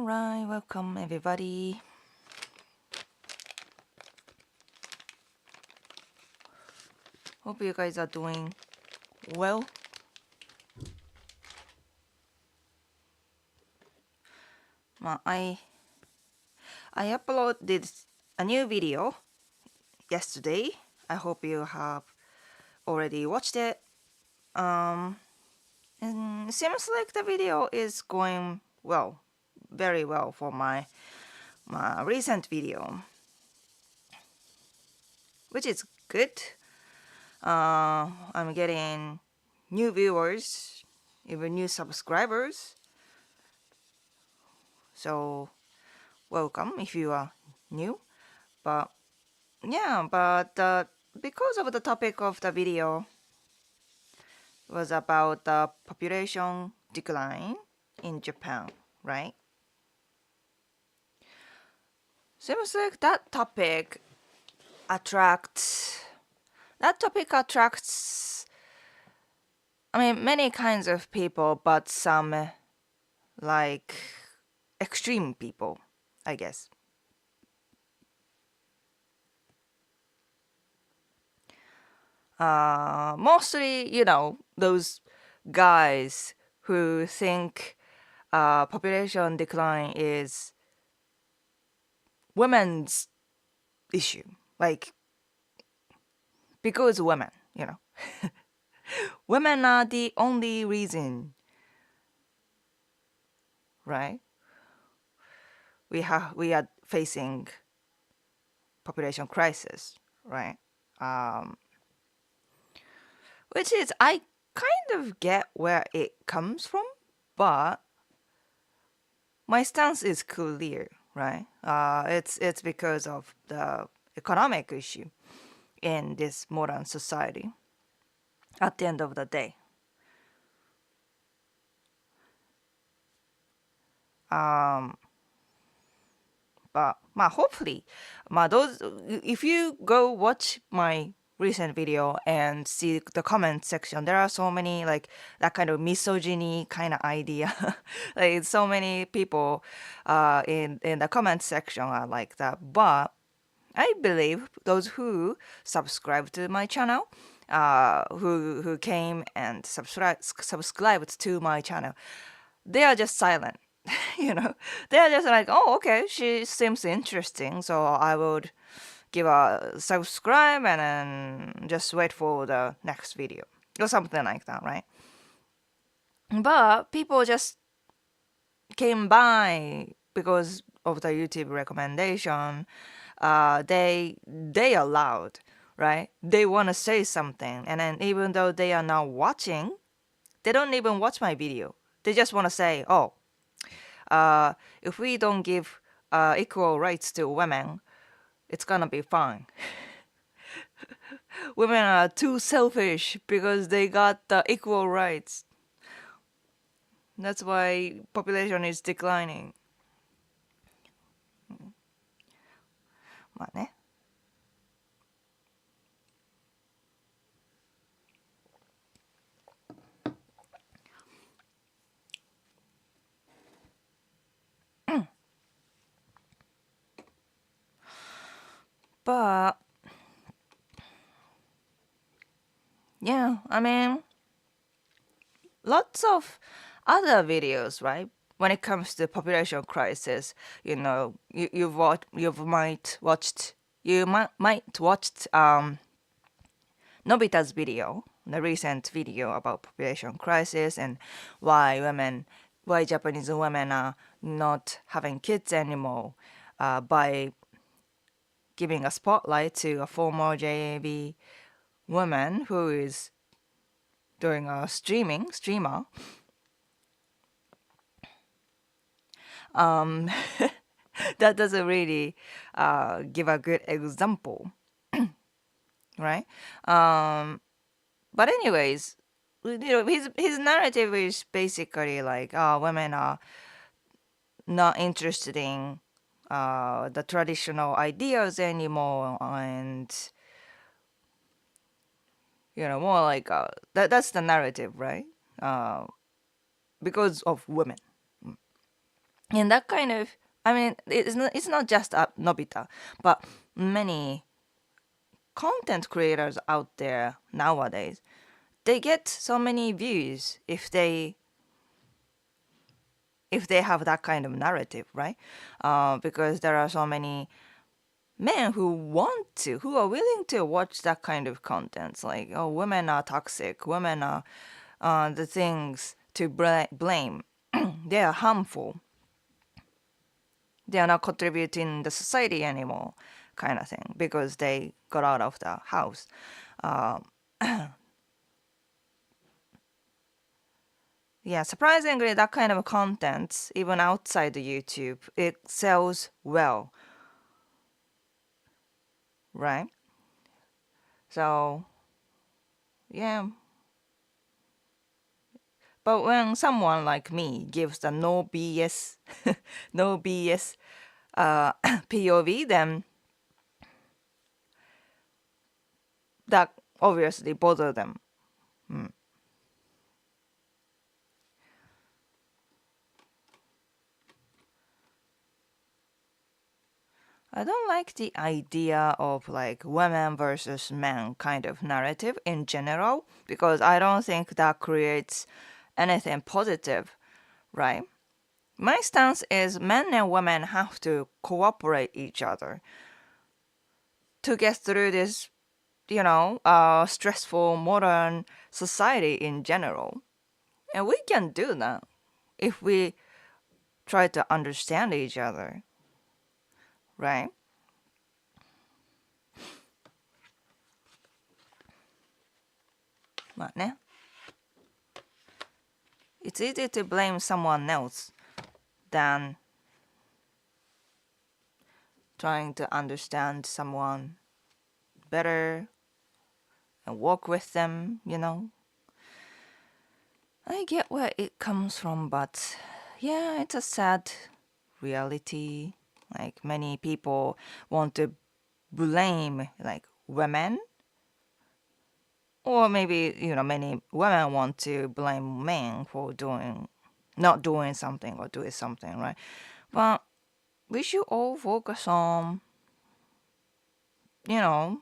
Alright, welcome everybody. Hope you guys are doing well. I uploaded a new video yesterday. I hope you have already watched it. And it seems like the video is going well, very well for my recent video, which is good. I'm getting new viewers, even new subscribers. So welcome if you are new. But because of the topic of the video was about the population decline in Japan, right? Seems like that topic attracts, many kinds of people, but some like extreme people, I guess. Mostly, those guys who think population decline is women's issue, like because women, women are the only reason, right? We are facing population crisis, right? Which is, I kind of get where it comes from, but my stance is clear, right? It's because of the economic issue in this modern society. At the end of the day, but hopefully, those, if you go watch my recent video and see the comment section, there are so many like that kind of misogyny kind of idea. Like so many people in the comment section are like that. But I believe those who subscribe to my channel, who came and subscribed to my channel, they are just silent. They're just like, oh, okay, she seems interesting, so I would give a subscribe and then just wait for the next video or something like that, right? But people just came by because of the YouTube recommendation. They are loud, right? They want to say something, and then even though they are not watching, they don't even watch my video. They just want to say, oh, if we don't give equal rights to women, it's gonna be fine. Women are too selfish because they got the equal rights. That's why population is declining. まあね。But yeah, lots of other videos, right? When it comes to population crisis, you might watched Nobita's video, the recent video about population crisis and why Japanese women are not having kids anymore, by giving a spotlight to a former JAB woman who is doing a streamer. That doesn't really give a good example, right? But anyways, his narrative is basically like, women are not interested in the traditional ideas anymore, and more like that's the narrative, right? Because of women. And that kind of, I mean, it's not just Nobita, but many content creators out there nowadays, they get so many views if they have that kind of narrative, right? Because there are so many men who are willing to watch that kind of content, like, oh, women are toxic, women are the things to blame, they are harmful, they are not contributing the society anymore, kind of thing, because they got out of the house. Uh, yeah, surprisingly, that kind of content, even outside the YouTube, it sells well, right? So, yeah. But when someone like me gives the no BS, no BS POV, then that obviously bother them. Mm. I don't like the idea of like women versus men kind of narrative in general, because I don't think that creates anything positive, right? My stance is men and women have to cooperate each other to get through this, stressful modern society in general. And we can do that if we try to understand each other, right? まあね。It's easy to blame someone else than trying to understand someone better and work with them. I get where it comes from, but yeah, it's a sad reality. Like many people want to blame like women, or maybe many women want to blame men for not doing something or doing something, right? But we should all focus on you know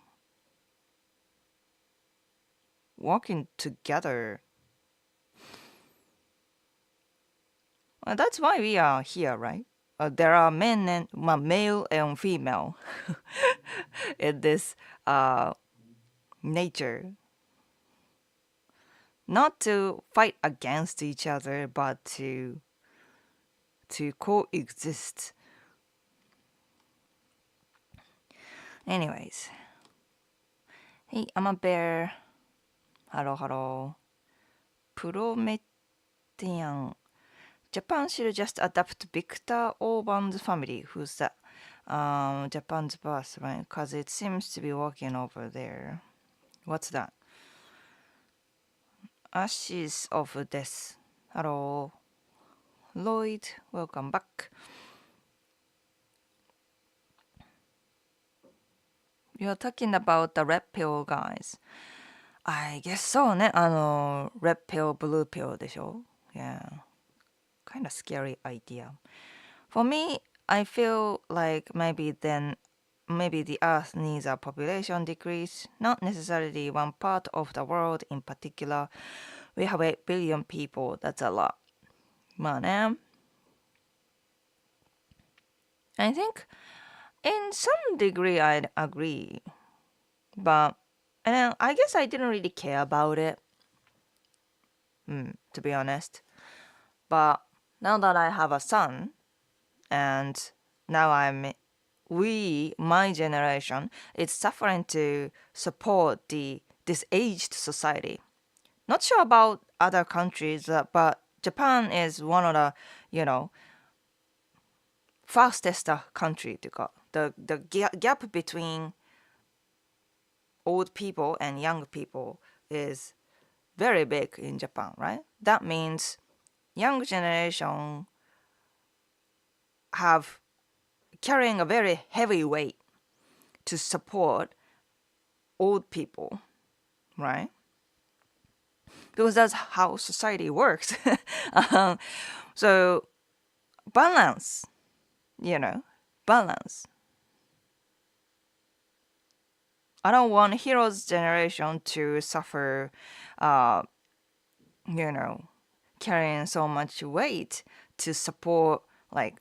working together. That's why we are here, right? There are men and male and female in this nature, not to fight against each other, but to coexist. Anyways, hey, I'm a bear. Hello, hello. Prometian. Japan should just adopt Victor Orban's family. Who's that? Japan's boss, right? Because it seems to be working over there. What's that? Ashes of Death. Hello. Lloyd, welcome back. You're talking about the red pill guys. I guess so ね。red pill, blue pill でしょ? Yeah. Kind of scary idea. For me, I feel like maybe the Earth needs a population decrease, not necessarily one part of the world in particular. We have 8 billion people, that's a lot. まあね。I think in some degree I'd agree. But and I guess I didn't really care about it, to be honest. But now that I have a son, and now my generation is suffering to support this aged society. Not sure about other countries, but Japan is one of the, fastest country to go. The gap between old people and young people is very big in Japan, right? That means young generation have carrying a very heavy weight to support old people, right? Because that's how society works. um, so balance, you know, balance. I don't want heroes generation to suffer, uh, you know, carrying so much weight to support like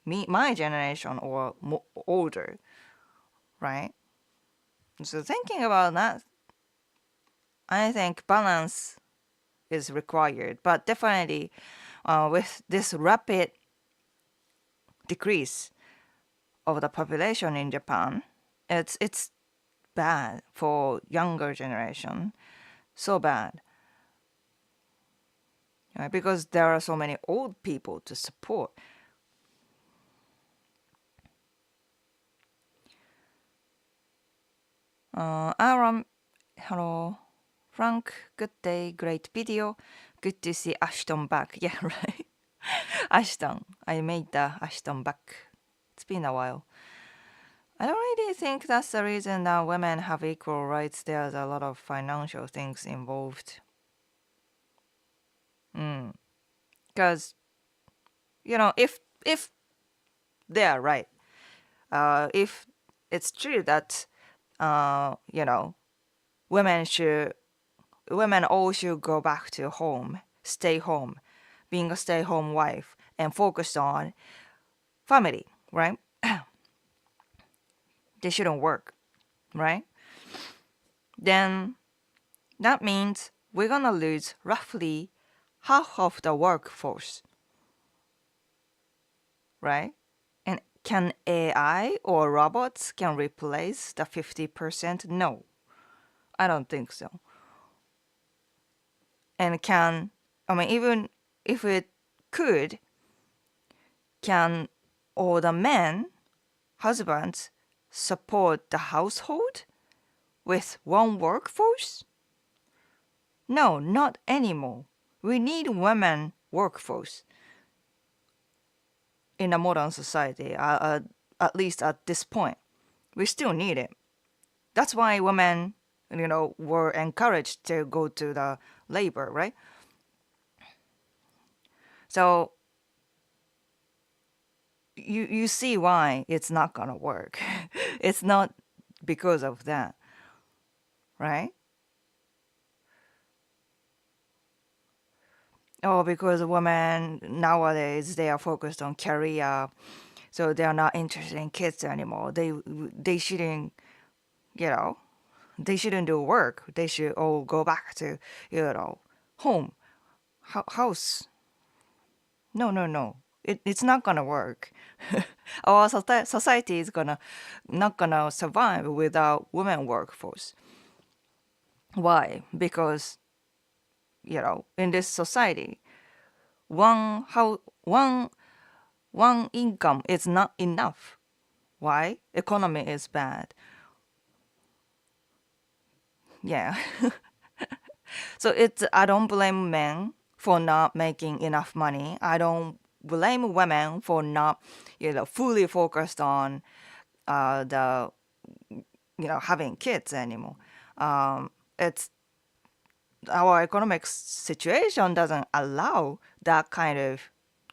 my generation or older, right? So thinking about that, I think balance is required, but definitely with this rapid decrease of the population in Japan, it's bad for younger generation, so bad, right? Because there are so many old people to support. Aaron, hello. Frank, good day, great video. Good to see Ashton back. Yeah, right. Ashton, I made the Ashton back. It's been a while. I don't really think that's the reason that women have equal rights. There's a lot of financial things involved. Because if they are right, if it's true that you know women all should go back to home, stay home, being a stay-home wife, and focus on family, right? They shouldn't work, right? Then that means we're gonna lose roughly half of the workforce, right? And can AI or robots can replace the 50%? No, I don't think so. And even if it could, can all the men, husbands, support the household with one workforce? No, not anymore. We need women workforce in a modern society, at least at this point. We still need it. That's why women, were encouraged to go to the labor, right? So you see why it's not gonna work. It's not because of that, right? Oh, because women nowadays they are focused on career, so they are not interested in kids anymore. They shouldn't, you know, they shouldn't do work. They should all go back to, home, house. No, no, no. It's not gonna work. Our society is not gonna survive without women workforce. Why? Because in this society, one income is not enough. Why? Economy is bad. Yeah. So I don't blame men for not making enough money. I don't blame women for not, fully focused on the, having kids anymore. It's our economic situation doesn't allow that kind of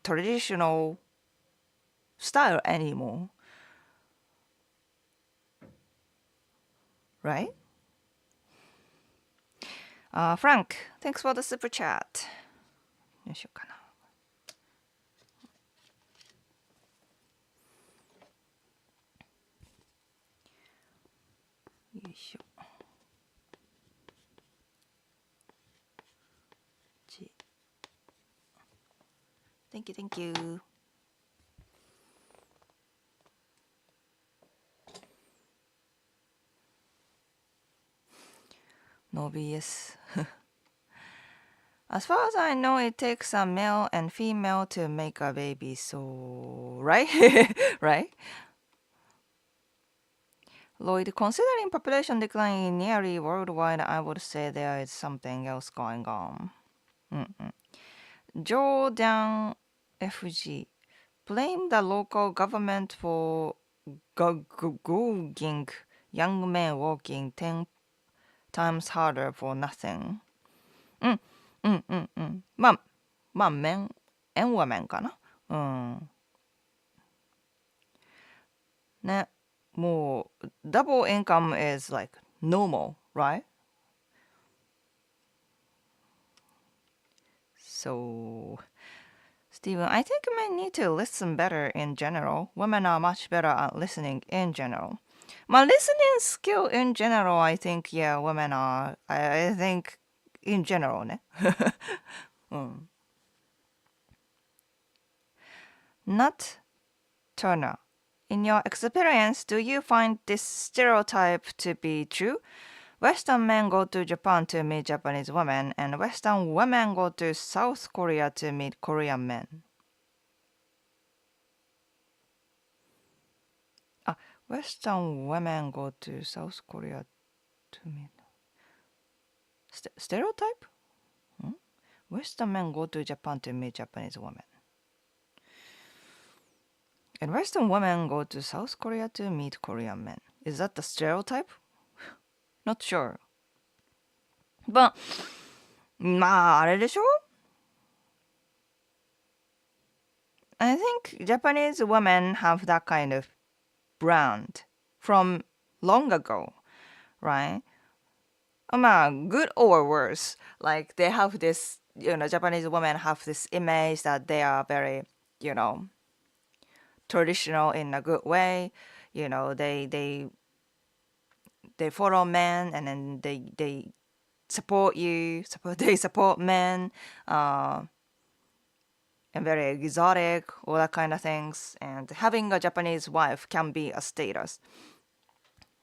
traditional style anymore, right? Frank, thanks for the super chat. よいしょかな。よいしょ。Thank you, thank you. No BS. As far as I know, it takes a male and female to make a baby, so right? Right? Lloyd, considering population decline nearly worldwide, I would say there is something else going on. Jordan FG. Blame the local government for gouging young men working 10 times harder for nothing. うんうんうんうん。まあ、men and women かな。うん。ね、もう、double income is like normal, right? So, Steven, I think men need to listen better in general. Women are much better at listening in general. My listening skill in general, I think, yeah, women are. I think in general, ね。うん。Nat Turner, in your experience, do you find this stereotype to be true? Western men go to Japan to meet Japanese women, and Western women go to South Korea to meet Korean men. あ、Western women go to South Korea to meet. Stereotype? ん Western men go to Japan to meet Japanese women. And Western women go to South Korea to meet Korean men. Is that the stereotype? Not sure. But, まあ、あれでしょ I think Japanese women have that kind of brand from long ago, right? まあ、good or worse. Like they have this, Japanese women have this image that they are very, traditional in a good way. They follow men and then they support you, they support men, and very exotic, all that kind of things. And having a Japanese wife can be a status,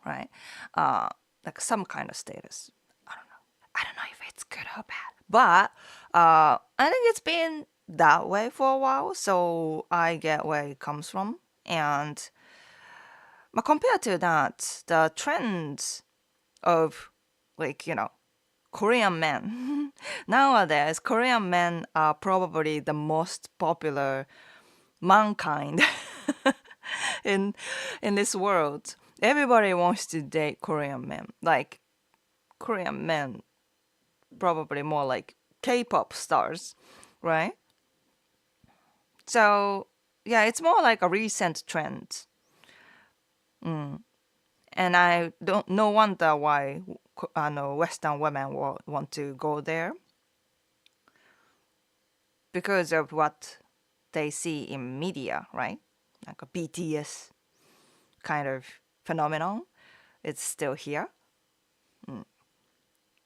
right? Like some kind of status. I don't know if it's good or bad, but I think it's been that way for a while, so I get where it comes from. And compared to that, the trends of like Korean men nowadays, Korean men are probably the most popular mankind in this world. Everybody wants to date Korean men. Like Korean men, probably more like K-pop stars, right? So yeah, it's more like a recent trend. And I don't no wonder why Western women want to go there because of what they see in media, right? Like a BTS kind of phenomenon. It's still here.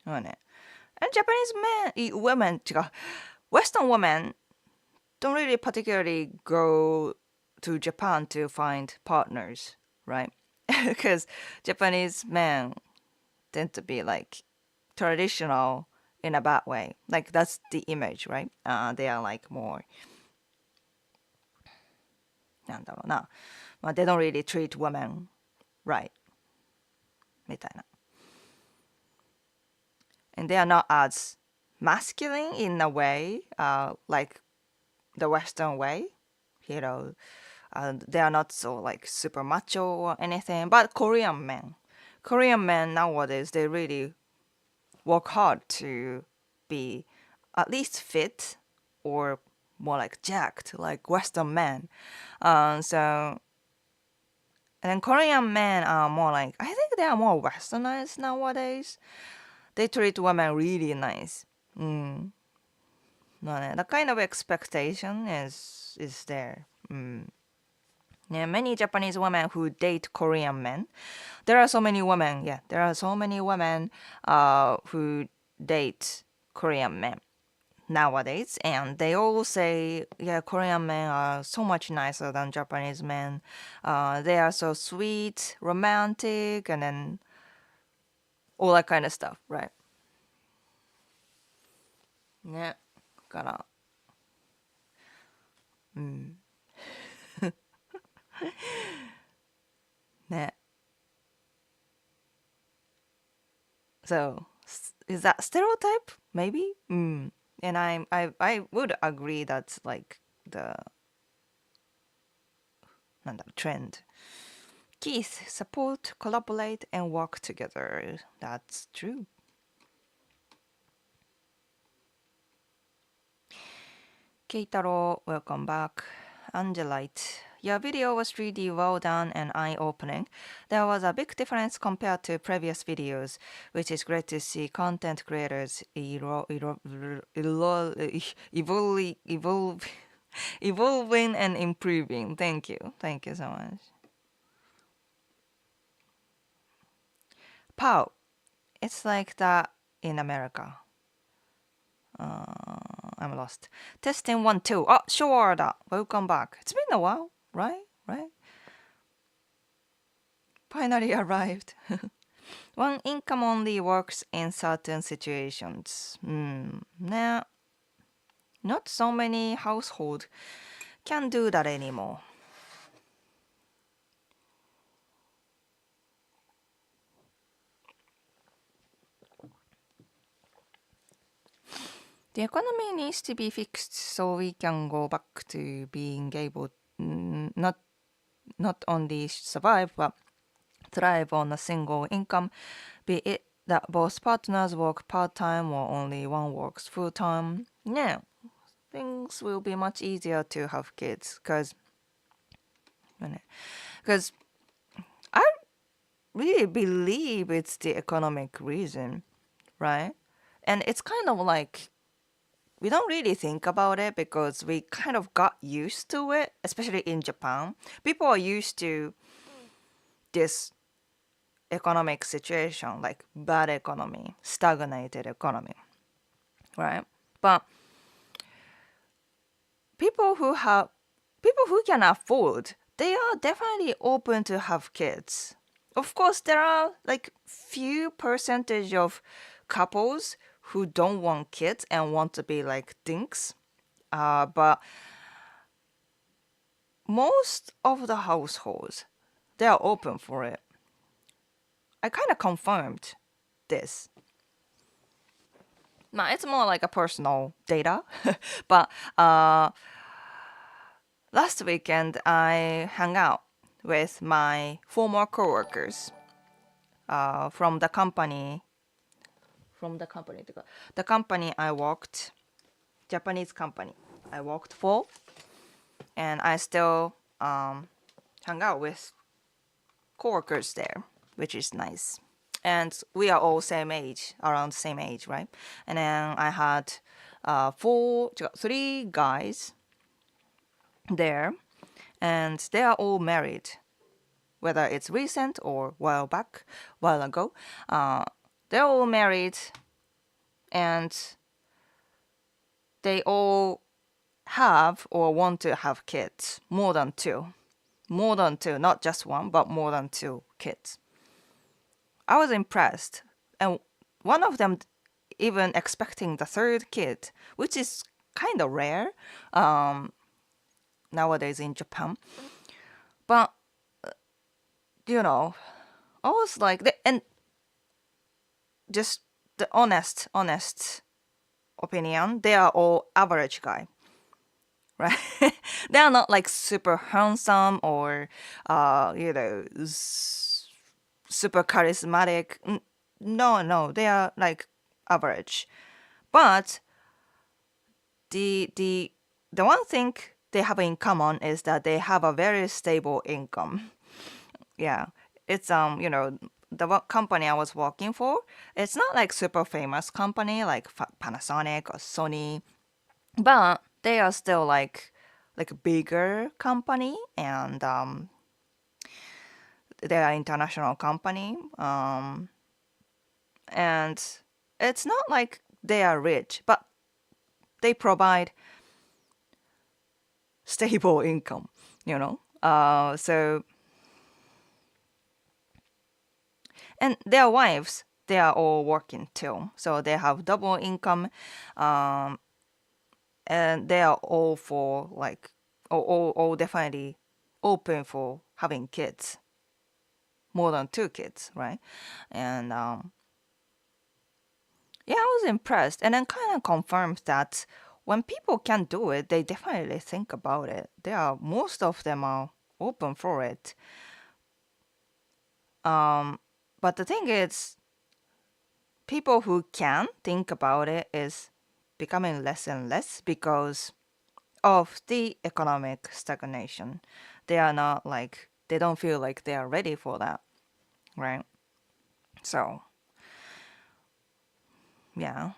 そうね。And Japanese women, 違う Western women don't really particularly go to Japan to find partners, right? Because Japanese men tend to be like traditional in a bad way. Like that's the image, right? They are like more なんだろうな。まあ、they don't really treat women right みたいな。And they are not as masculine in a way, like the Western way. You know, they are not so like super macho or anything. But Korean men nowadays, they really work hard to be at least fit or more like jacked, like Western men. So, and then Korean men are more like, I think they are more westernized nowadays. They treat women really nice. まあね、the kind of expectation is there. Yeah, many Japanese women who date Korean men. There are so many women, yeah, there are so many women who date Korean men nowadays, and they all say, yeah, Korean men are so much nicer than Japanese men. They are so sweet, romantic, and then all that kind of stuff, right? ね。から、ね。So, is that stereotype? Maybe? And I would agree that's like the なんだろう trend. Keith, support, collaborate, and work together. That's true. Keitaro, welcome back. Angelite, Your video was really well done and eye-opening. There was a big difference compared to previous videos, which is great to see content creators evolving and improving. Thank you. Thank you so much. Pow. It's like that in America. I'm lost. Testing 1, 2. Oh, sure. Welcome back. It's been a while, right? Right? Finally arrived. One income only works in certain situations. Nah, not so many households can do that anymore. The economy needs to be fixed so we can go back to being able not only survive but thrive on a single income, be it that both partners work part-time or only one works full-time. Yeah, things will be much easier to have kids because I really believe it's the economic reason, right? And it's kind of like we don't really think about it because we kind of got used to it, especially in Japan. People are used to this economic situation, like bad economy, stagnated economy, right? But people who can afford, they are definitely open to have kids. Of course, there are like few percentage of couples who don't want kids and want to be like dinks. But most of the households, they are open for it. I kind of confirmed this. Now, it's more like a personal data, but last weekend I hung out with my former coworkers from the company. The company I worked, Japanese company I worked for, and I still hung out with coworkers there, which is nice. And we are all same age, around the same age, right? And then I had three guys there, and they are all married, whether it's recent or while ago. They're all married, and they all have or want to have kids, more than two, not just one, but more than two kids. I was impressed, and one of them even expecting the third kid, which is kind of rare nowadays in Japan. But I was like, and just the honest opinion, they are all average guy, right? They are not like super handsome or super charismatic. No, they are like average. But the one thing they have in common is that they have a very stable income. Yeah, it's the company I was working for. It's not like super famous company like Panasonic or Sony, but they are still like a bigger company, and they are international company. And it's not like they are rich, but they provide stable income, so, and their wives, they are all working too, so they have double income, and they are all for like all definitely open for having kids, more than two kids, right? And yeah, I was impressed, and then kind of confirmed that when people can do it, they definitely think about it. Most of them are open for it. But the thing is, people who can think about it is becoming less and less because of the economic stagnation. they are not like, they don't feel like they are ready for that, right? So, yeah.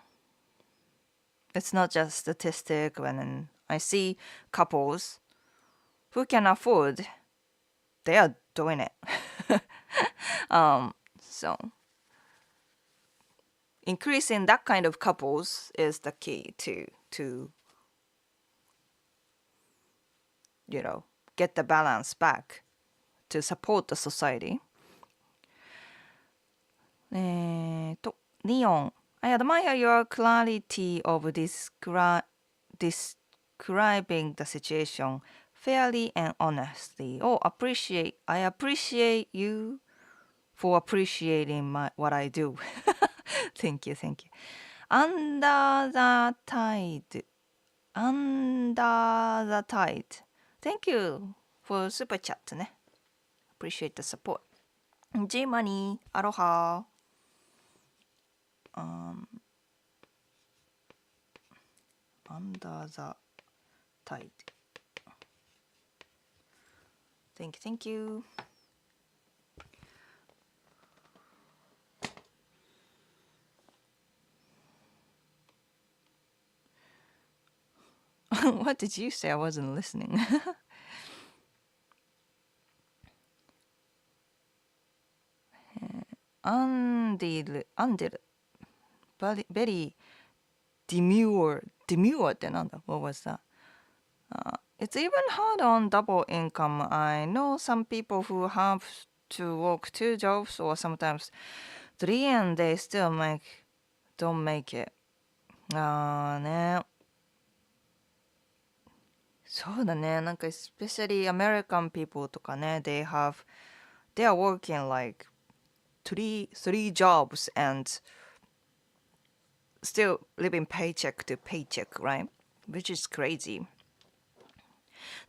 It's not just statistic. When I see couples who can afford, they are doing it. So increasing that kind of couples is the key to get the balance back to support the society. リオン I admire your clarity of describing the situation fairly and honestly. I appreciate you for appreciating what I do. Thank you. Under the tide. Under the tide. Thank you for super chat ね。Appreciate the support. G Money, Aloha. Under the tide. Thank you. What did you say? I wasn't listening. Andil, very demure. Demure ってなんだ? What was that? It's even hard on double income. I know some people who have to work 2 jobs or sometimes 3 and they still don't make it. ね。そうだね。なんか especially American people とかね、they are working like three jobs and still living paycheck to paycheck, right? Which is crazy.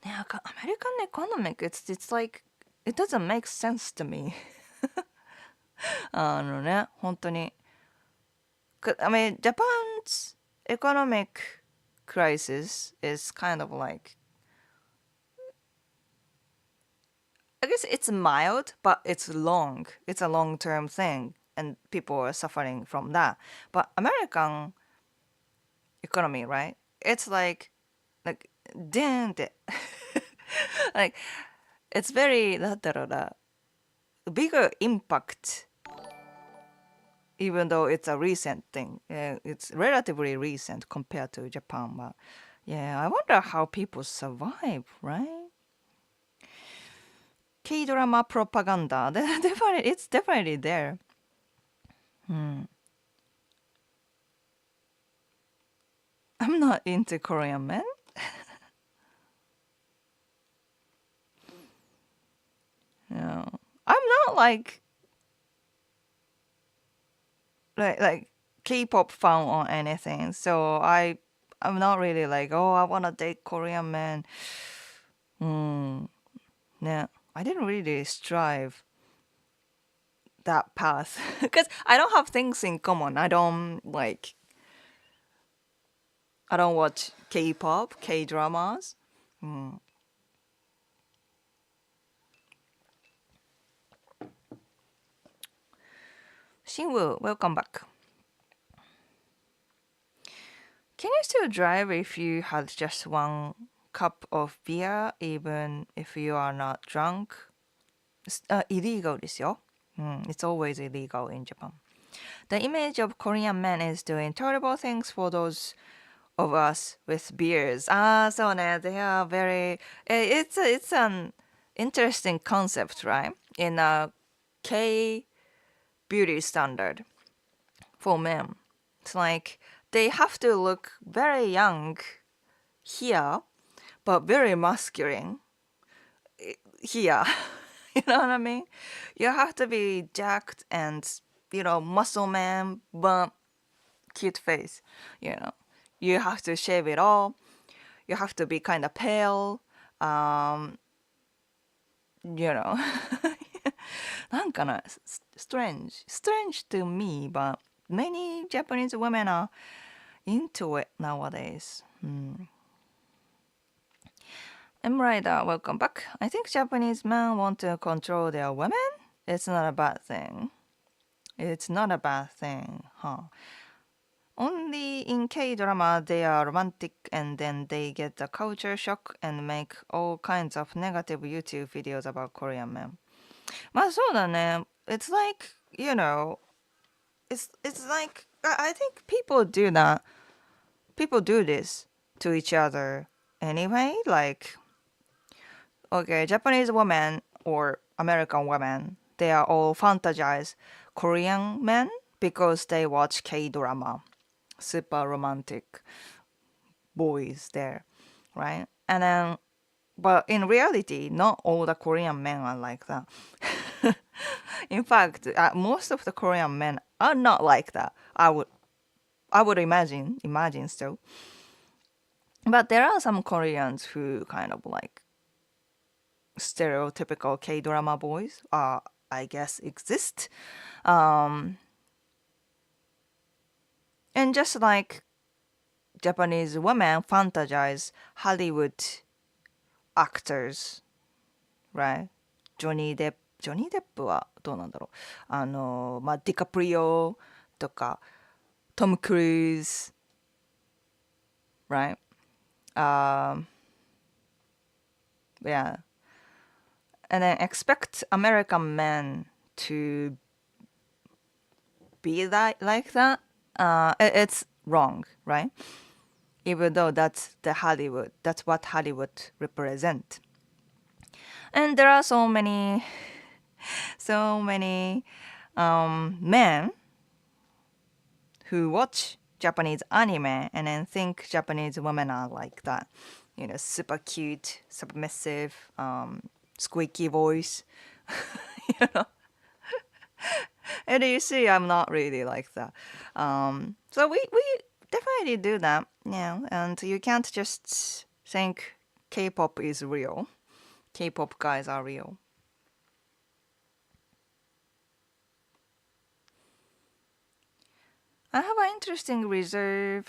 ね、アメリカンエコノミック it's like it doesn't make sense to me. ね、本当に。I mean, Japan's economic crisis is kind of like, I guess it's mild, but it's long. It's a long-term thing, and people are suffering from that. But American economy, right? It's like, damn it. Like, it's very, なんだろうな、bigger impact, even though it's a recent thing. It's relatively recent compared to Japan. But yeah, I wonder how people survive, right? K-drama propaganda. It's definitely there. I'm not into Korean men. No. I'm not like K-pop fan or anything. So I'm not really like, oh, I want to date Korean men. No, I didn't really strive that path because I don't have things in common. I don't watch K-pop, K-dramas. Shinwoo, welcome back. Can you still drive if you had just 1 cup of beer, even if you are not drunk? Illegal ですよ. It's always illegal in Japan. The image of Korean men is doing terrible things for those of us with beers. そうね. They are very... It's an interesting concept, right? In a K beauty standard for men. It's like they have to look very young here, but very masculine here. You know what I mean? You have to be jacked and, muscle man, but cute face. You have to shave it all. You have to be kind of pale. なんかな strange to me, but many Japanese women are into it nowadays. Emrider, welcome back. I think Japanese men want to control their women. It's not a bad thing. It's not a bad thing, huh? Only in K-drama they are romantic and then they get a culture shock and make all kinds of negative YouTube videos about Korean men. まあそうだね。It's like, it's like I think people do that. People do this to each other anyway. Like, okay, Japanese women or American women, they are all fantasize Korean men because they watch K-drama. Super romantic boys there, right? And then, but in reality, not all the Korean men are like that. In fact, most of the Korean men are not like that. I would imagine so. But there are some Koreans who kind of like stereotypical K-drama boys, I guess exist. Um, and just like Japanese women fantasize Hollywood actors, right? ジョニー・デップはどうなんだろう。ディカプリオとか、トム・クルーズ、right? Yeah. And then expect American men to be like that. It's wrong, right? Even though that's what Hollywood represent. And there are so many men who watch Japanese anime and then think Japanese women are like that. Super cute, submissive, squeaky voice. you know. And you see, I'm not really like that. So we definitely do that, and you can't just think K-pop is real. K-pop guys are real. I have an interesting reverse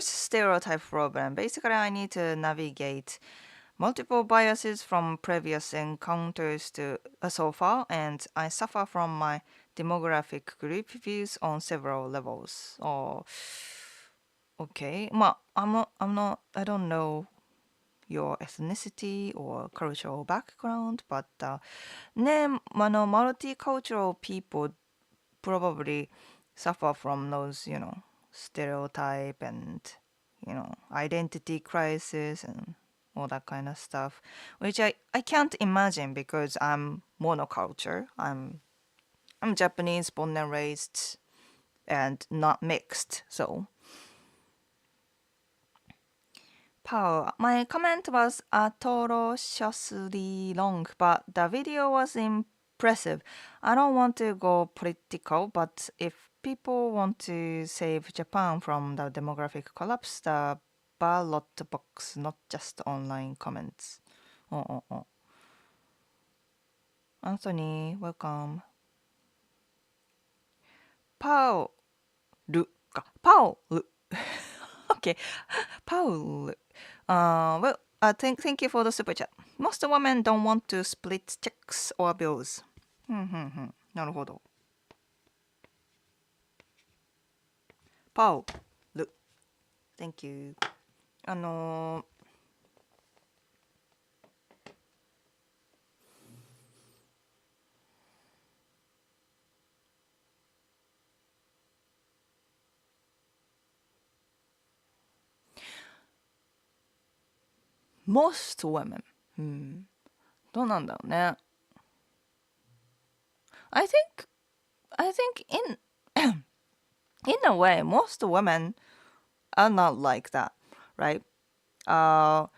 stereotype problem. Basically, I need to navigate multiple biases from previous encounters to so far, and I suffer from my demographic group views on several levels. Oh, okay. I don't know your ethnicity or cultural background, but multicultural people probably suffer from those, stereotype and, identity crisis and all that kind of stuff, which I can't imagine because I'm monoculture. I'm Japanese, born and raised, and not mixed. So, Paul, my comment was atrociously long, but the video was impressive. I don't want to go political, but if people want to save Japan from the demographic collapse, the ballot box, not just online comments. Oh. Anthony, welcome. Paul. Paul. Okay. Paul. Thank you for the super chat. Most women don't want to split checks or bills. なるほど。パウル。Thank you. Most women. どうなんだろうね。I think in a way, most women are not like that, right? But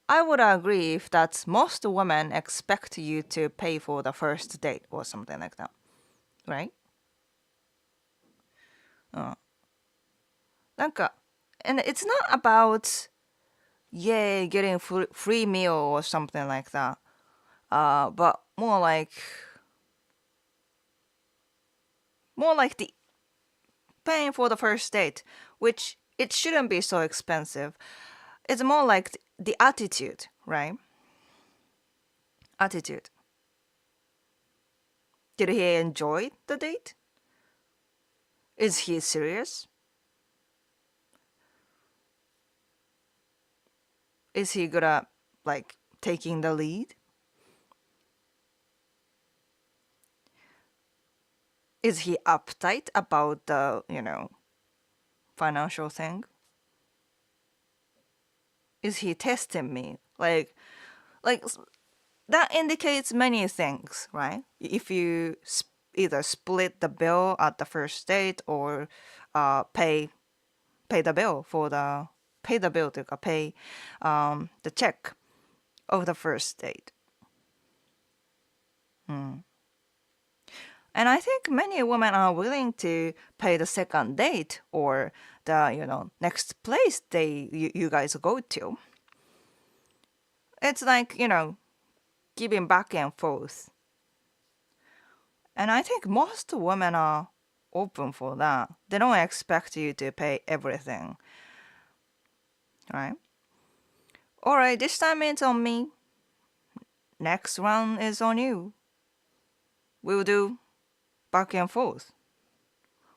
I would agree if that's most women expect you to pay for the first date or something like that, right? なんか and it's not about yay getting free meal or something like that, but more like the paying for the first date, which it shouldn't be so expensive. It's more like the attitude, right? Attitude. Did he enjoy the date? Is he serious? Is he good at like taking the lead? Is he uptight about the, financial thing? Is he testing me? Like that indicates many things, right? If you either split the bill at the first date or pay the bill for the pay the bill というか pay the check of the first date. And I think many women are willing to pay the second date or the next place you guys go to. It's like giving back and forth. And I think most women are open for that. They don't expect you to pay everything. Right? Alright, this time it's on me. Next round is on you. We'll do back and forth.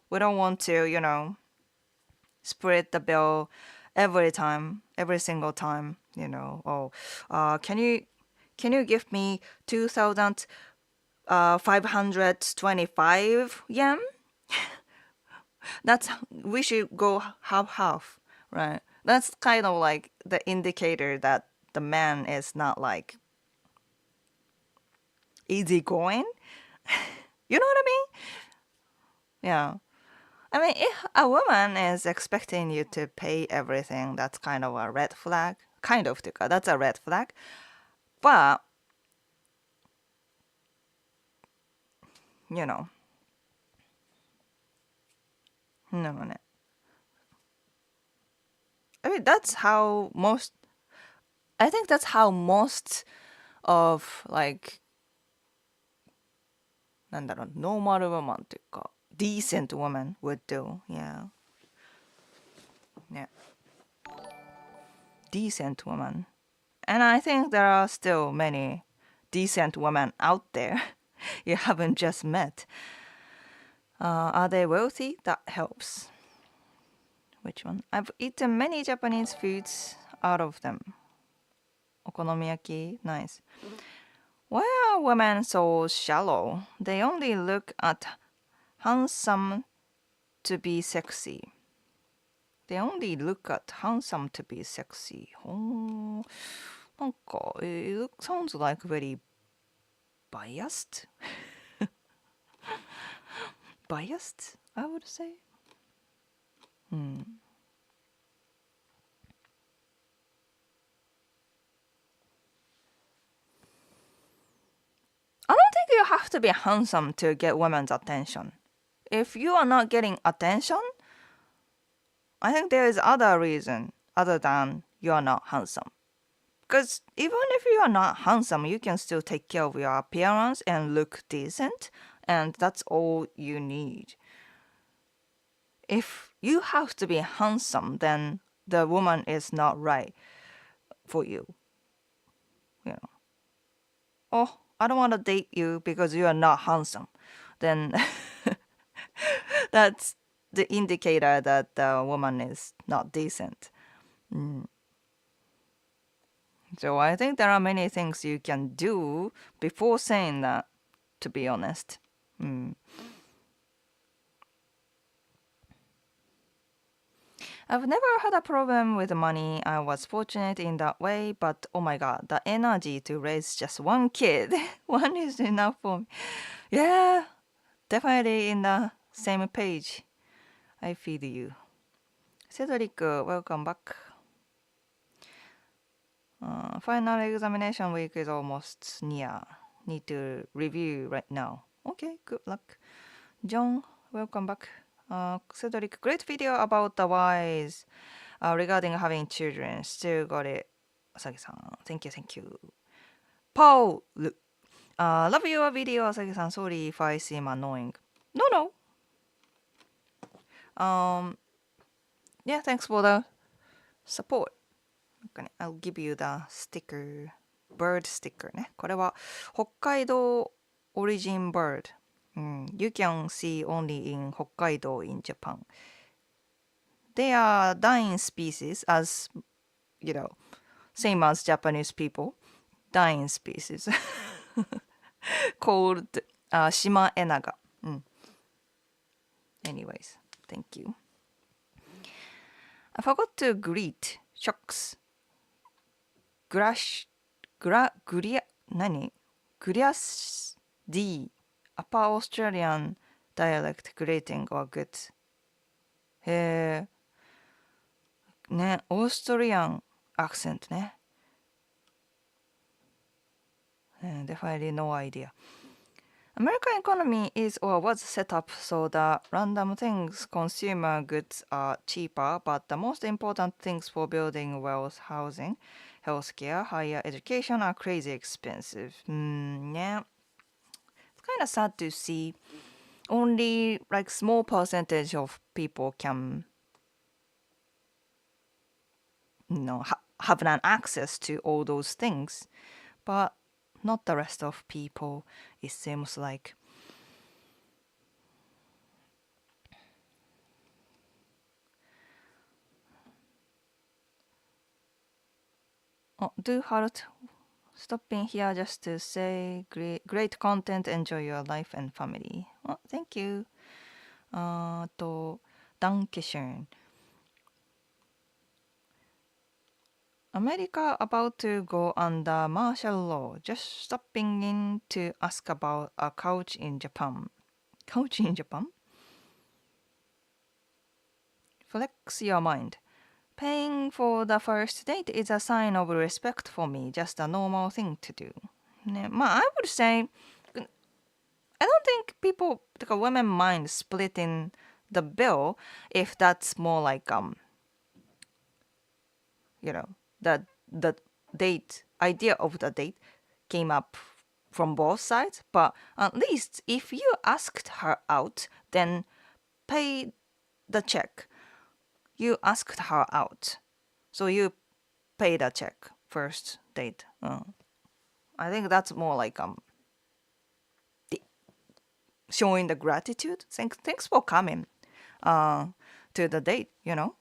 We don't want to, split the bill every time, every single time, can you give me 2,525 yen? We should go half, right? That's kind of like the indicator that the man is not like easygoing. You know what I mean? Yeah. I mean, if a woman is expecting you to pay everything, that's kind of a red flag. Kind of, that's a red flag. But, no. I mean, I think that's how most of, like, なんだろう、normal woman というか、decent woman would do. Yeah. Decent woman. And I think there are still many decent women out there you haven't just met. Are they wealthy? That helps. Which one? I've eaten many Japanese foods out of them. Okonomiyaki, nice. Why are women so shallow? They only look at handsome to be sexy. They only look at handsome to be sexy. Oh, なんか it sounds like very biased. Biased, I would say. I don't think you have to be handsome to get women's attention. If you are not getting attention, I think there is other reason other than you are not handsome. Because even if you are not handsome, you can still take care of your appearance and look decent, and that's all you need. If you have to be handsome, then the woman is not right for you. Oh, I don't want to date you because you are not handsome. Then that's the indicator that the woman is not decent. So I think there are many things you can do before saying that, to be honest. I've never had a problem with money. I was fortunate in that way, but oh my god, the energy to raise just one kid. One is enough for me. Yeah, definitely in the same page. I feel you. Cedric, welcome back. Final examination week is almost near. Need to review right now. Okay, good luck. John, welcome back. Cedric, great video about the whys regarding having children. Still got it. Asagi-san, thank you. Paul, love your video, Asagi-san. Sorry if I seem annoying. No. Yeah, thanks for the support. I'll give you the sticker. Bird sticker ね。これは北海道 origin bird. You can see only in 北海道 in Japan. They are dying species as, you know, same as Japanese people. Dying species. Called シマエナガ。Anyways, thank you. I forgot to greet shocks.何 Gurias D. Upper Australian dialect greeting or good. へえ。ね、オーストリアンアクセントね。Definitely no idea. American economy is or was set up so that random things, consumer goods are cheaper, but the most important things for building wealth, housing, healthcare, higher education are crazy expensive. Yeah. It's kind of sad to see only like small percentage of people can have an access to all those things, but not the rest of people, it seems like. Oh, do heart stopping here just to say great content, enjoy your life and family. Oh, thank you. Dankeschön. America about to go under martial law. Just stopping in to ask about a couch in Japan. Couch in Japan? Flex your mind. Paying for the first date is a sign of respect for me, just a normal thing to do. ね、まあ、I would say, I don't think people, like women mind splitting the bill if that's more like, you know, the date, idea of the date came up from both sides. But at least if you asked her out, then pay the check. You asked her out. So you pay the check first date. I think that's more like showing the gratitude. Thanks for coming to the date, you know.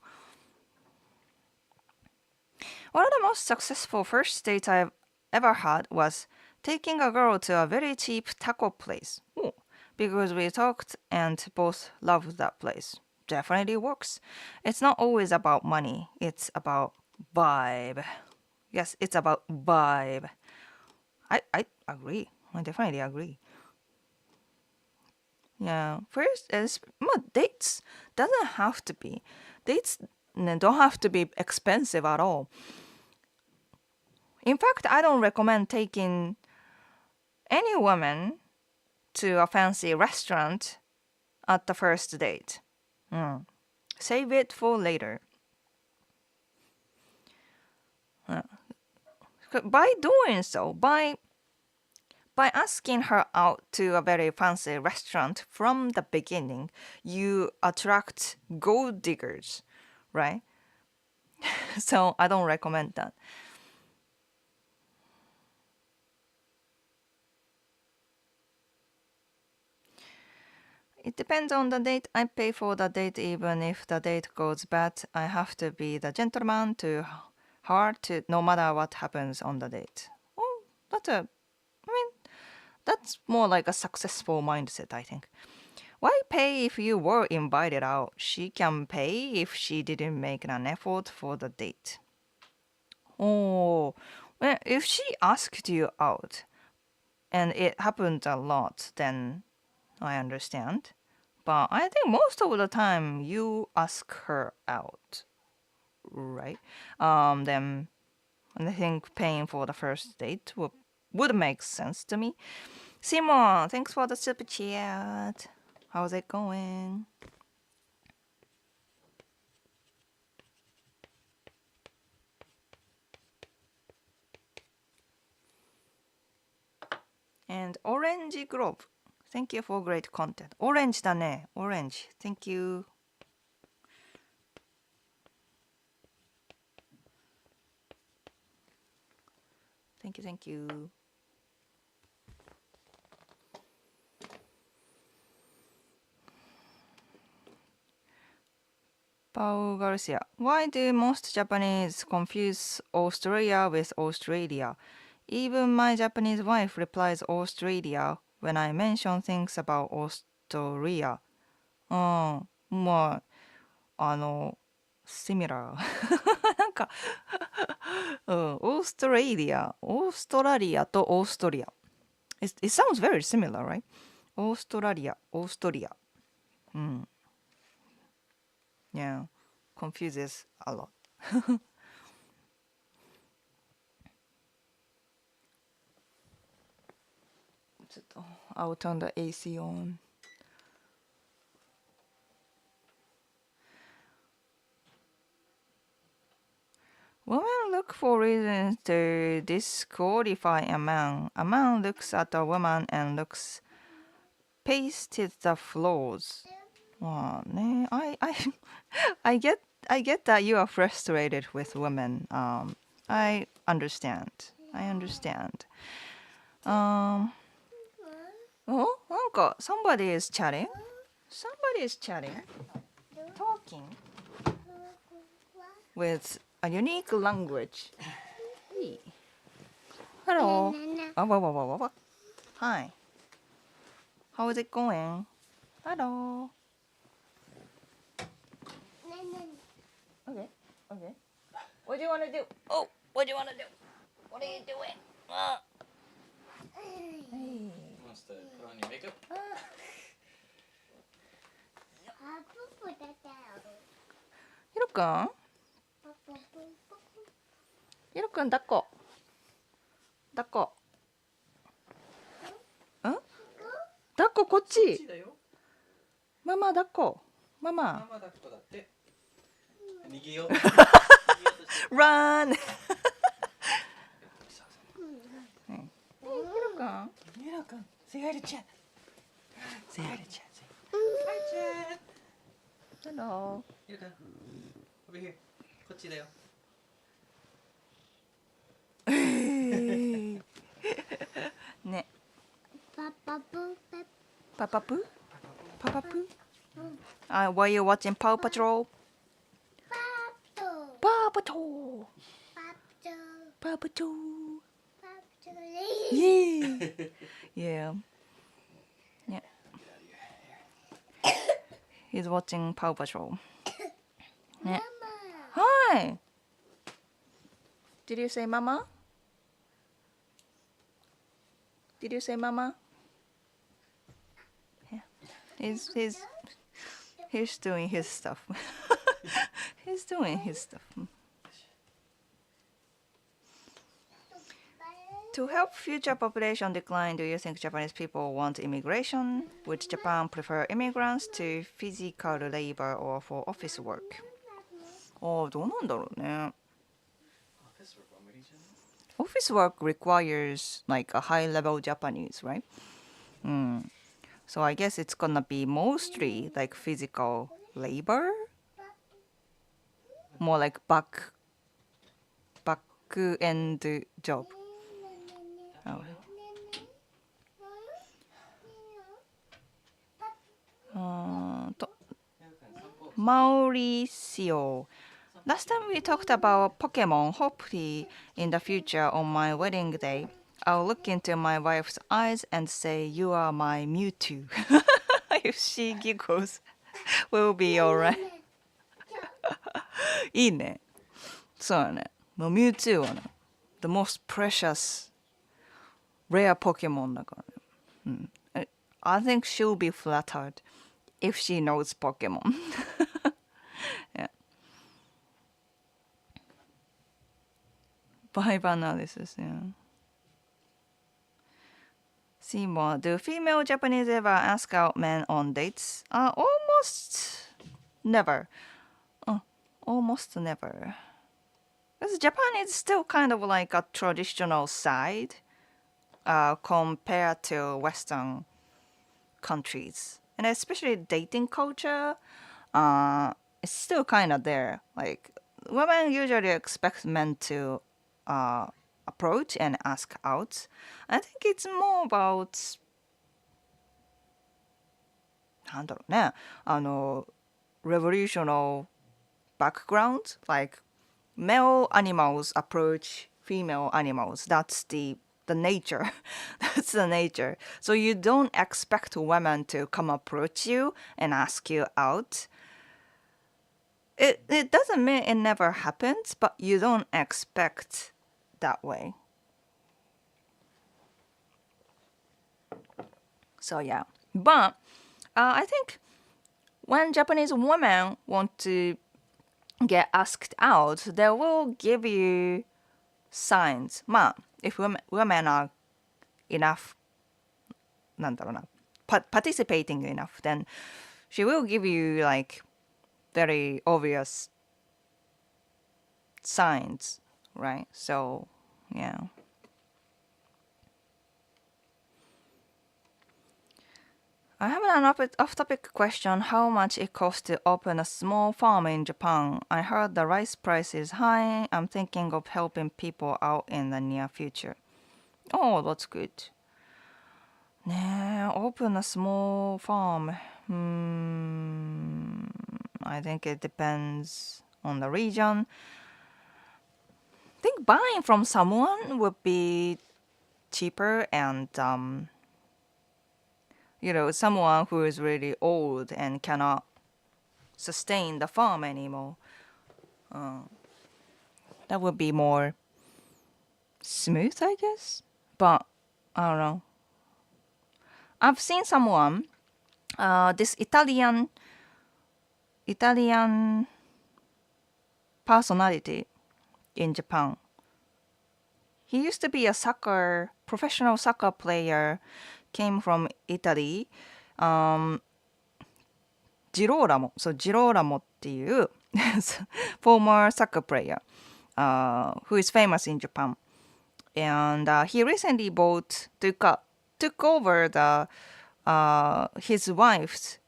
One of the most successful first dates I've ever had was taking a girl to a very cheap taco place. Ooh, because we talked and both loved that place. Definitely works. It's not always about money. It's about vibe. Yes, it's about vibe. I agree. I definitely agree. Yeah. First is dates doesn't have to be. Dates don't have to be expensive at all. In fact, I don't recommend taking any woman to a fancy restaurant at the first date. Save it for later. By doing so, by asking her out to a very fancy restaurant from the beginning, you attract gold diggers, right? So I don't recommend that. It depends on the date. I pay for the date even if the date goes bad. I have to be the gentleman to her to no matter what happens on the date. Oh, that's more like a successful mindset, I think. Why pay if you were invited out? She can pay if she didn't make an effort for the date. Oh, well, if she asked you out and it happened a lot, then I understand. But I think most of the time you ask her out, right? Then I think paying for the first date would make sense to me. Simon, thanks for the super chat. How's it going? And Orange Grove, thank you for great content. Orange だね. Orange. Thank you. Thank you, thank you. Paul Garcia. Why do most Japanese confuse Australia with Australia? Even my Japanese wife replies Australia when I mention things about Australia. うん、まあ、similar なんか、うん、オーストラリア、オーストラリアとオーストリア。It sounds very similar, right? オーストラリア、オーストリア。うん。Yeah, confuses a lot. ちょっと、I'll turn the AC on. Women look for reasons to disqualify a man. A man looks at a woman and looks past the flaws. まあね、I get I get that you are frustrated with women. I understand. I understand. Um, oh, なんか somebody is chatting. Somebody is chatting, talking with a unique language. Hey. Hello. What? Hi. How is it going? Hello. Okay. Okay. What do you want to do? Oh, what do you want to do? What are you doing? Hey. Wants to put on your makeup? ひろくんひろくん抱っこ抱っこん抱っここっちだよ。ママ抱っこママママ抱っこだって。逃げよう。Run! ひろくんひろくん、say hi to chat. Say hi to chat. Hi chat. Hello. ひろくん、over here. こっちだよ。ねパパプペパパプパパプWhy you watching Paw Patrol? パト Paw Patrol! パト Paw Patrol! パトレ Yeah! Yeah. Yeah. He's watching Paw Patrol. マねマ Hi! Did you say mama? Did you say mama? Yeah. He's doing his stuff. He's doing his stuff. To help future population decline, do you think Japanese people want immigration? Would Japan prefer immigrants to physical labor or for office work? どうなんだろうね。Office work requires like a high level Japanese, right? So I guess it's gonna be mostly like physical labor, more like back end job. Oh. Mauricio. Last time we talked about Pokemon. Hopefully, in the future on my wedding day, I'll look into my wife's eyes and say, "You are my Mewtwo." If she giggles, we'll be alright. いいね。そうだね。もう Mewtwo はね、the most precious rare Pokemon だからね。I think she'll be flattered if she knows Pokemon. Yeah. Vibe analysis, yeah. Seymour, do female Japanese ever ask out men on dates? Almost never. Almost never. Because Japan is still kind of like a traditional side compared to Western countries. And especially dating culture, it's still kind of there. Like, women usually expect men to approach and ask out. I think it's more about なんだろうね、revolutionary background, like male animals approach female animals. That's the nature. That's the nature. So you don't expect women to come approach you and ask you out. It doesn't mean it never happens, but you don't expect that way. So yeah, but I think when Japanese women want to get asked out, they will give you signs. まあ、if women are enough, なんだろうな、participating enough, then she will give you like very obvious signs, right? So, yeah. I have an off-topic question. How much it costs to open a small farm in Japan? I heard the rice price is high. I'm thinking of helping people out in the near future. Oh, that's good. ねえ、open a small farm. I think it depends on the region. I think buying from someone would be cheaper and someone who is really old and cannot sustain the farm anymore. That would be more smooth, I guess. But I don't know. I've seen someone, this Italian personality in Japan. He used to be a professional soccer player, came from Italy. ジローラモ、そう、ジローラモっていう former soccer player who is famous in Japan. And he recently took over his wife's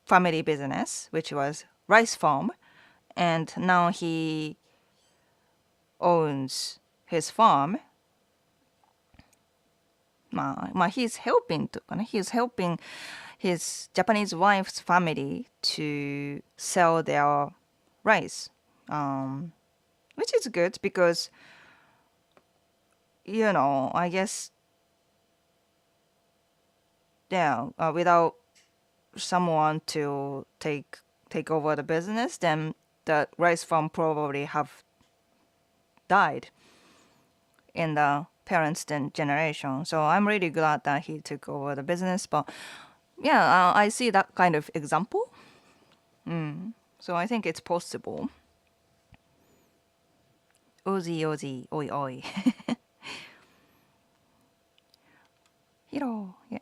family business, which was rice farm. And now he owns his farm. まあ he's helping his Japanese wife's family to sell their rice, which is good because, I guess, yeah, without someone to take over the business, then the rice farm probably have died in the parents' generation. So I'm really glad that he took over the business. But yeah, I see that kind of example. So I think it's possible. Ozzy, ozzy, oi, oi. Hiro, yeah.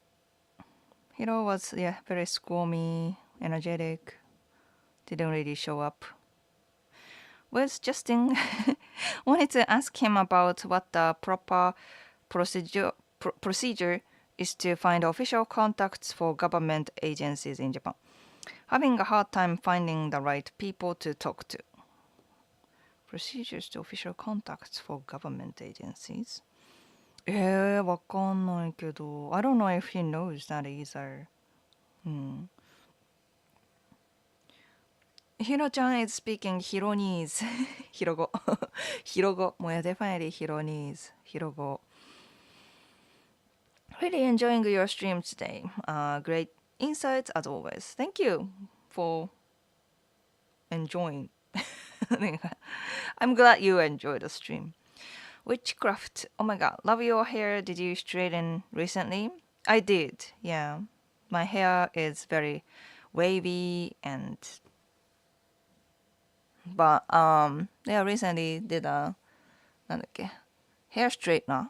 Hiro was, very squirmy, energetic. Didn't really show up. Was Justin wanted to ask him about what the proper procedure is to find official contacts for government agencies in Japan. Having a hard time finding the right people to talk to. Procedures to official contacts for government agencies? わかんないけど I don't know if he knows that either. Hiro-chan is speaking Hironese. Hirogo. Hirogo. Well, definitely Hironese. Hirogo. Really enjoying your stream today. Great insights as always. Thank you for enjoying. I'm glad you enjoyed the stream. Witchcraft. Oh my god. Love your hair. Did you straighten recently? I did. Yeah. My hair is very wavy and but yeah, recently did a なんだっけ hair straightener.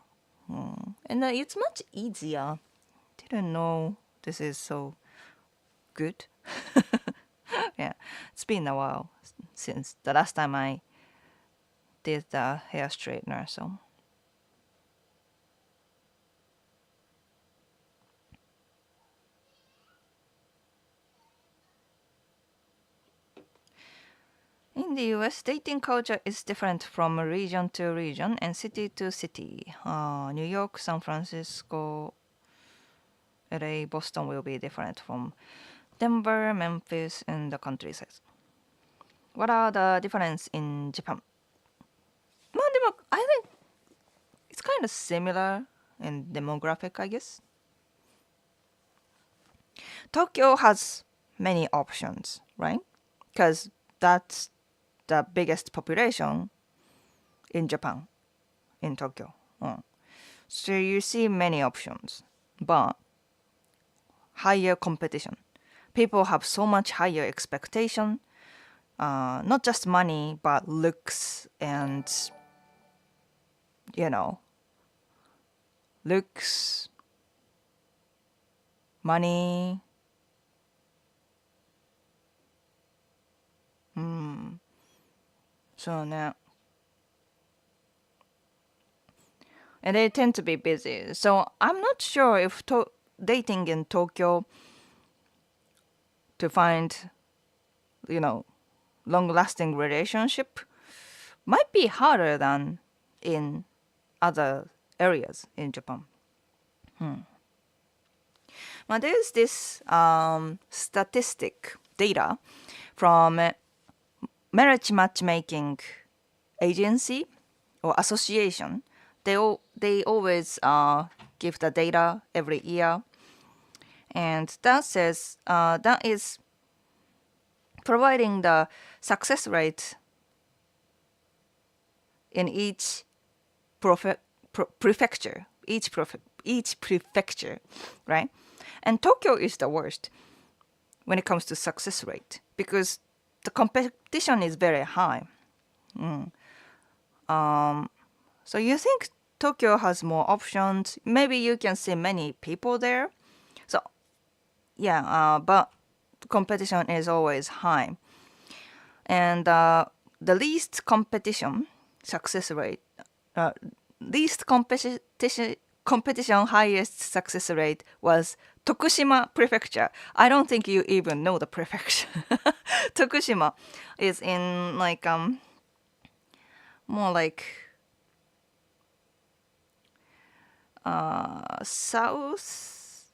And it's much easier. Didn't know this is so good. Yeah, it's been a while since the last time I did the hair straightener, so. In the US, dating culture is different from region to region and city to city. New York, San Francisco, LA, Boston will be different from Denver, Memphis, and the countryside. What are the difference in Japan? まあでも I think it's kind of similar in demographic, I guess. Tokyo has many options, right? Because that's the biggest population in Japan, in Tokyo. So you see many options, but higher competition. People have so much higher expectation, not just money, but looks and, you know, looks, money. So now, and they tend to be busy. So I'm not sure if dating in Tokyo to find, long-lasting relationship might be harder than in other areas in Japan. There's this statistic data from marriage matchmaking agency or association. They always give the data every year, and that says that is providing the success rate in each prefecture, each prefecture, right? And Tokyo is the worst when it comes to success rate because the competition is very high. So you think Tokyo has more options? Maybe you can see many people there. So yeah, but competition is always high. And the least competition success rate, least competition highest success rate was Tokushima Prefecture. I don't think you even know the prefecture. Tokushima is in like more like southwest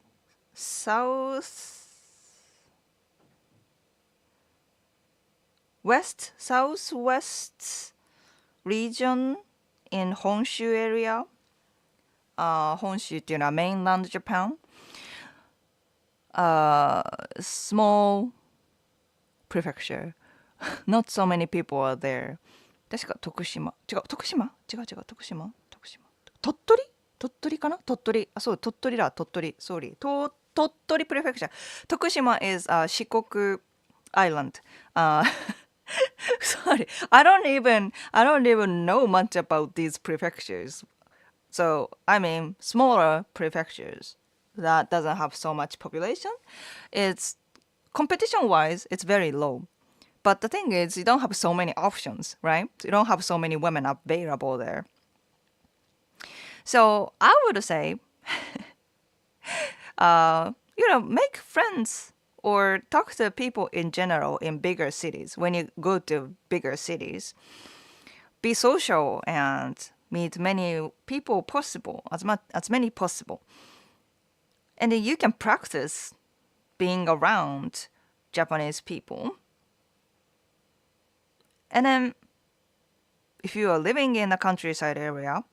region in Honshu area. Honshu っていうのは mainland Japan. Small prefecture. Not so many people are there. 確か徳島。違う、徳島徳島鳥取鳥取かな鳥取。あ、そう、鳥取だ、鳥取。Sorry. 鳥取 prefecture. 徳島 is Shikoku Island. Sorry. I don't even know much about these prefectures. So, I mean, smaller prefectures that doesn't have so much population. It's competition-wise, it's very low. But the thing is, you don't have so many options, right? You don't have so many women available there. So I would say, make friends or talk to people in general in bigger cities. When you go to bigger cities, be social and meet many people possible, as many possible. And then you can practice being around Japanese people. And then if you are living in a countryside area,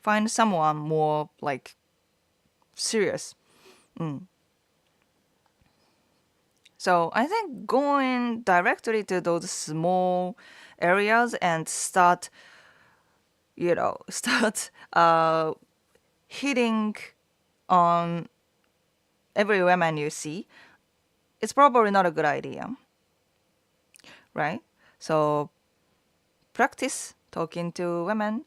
find someone more like serious. So I think going directly to those small areas and start hitting on every woman you see, it's probably not a good idea, right? So practice talking to women,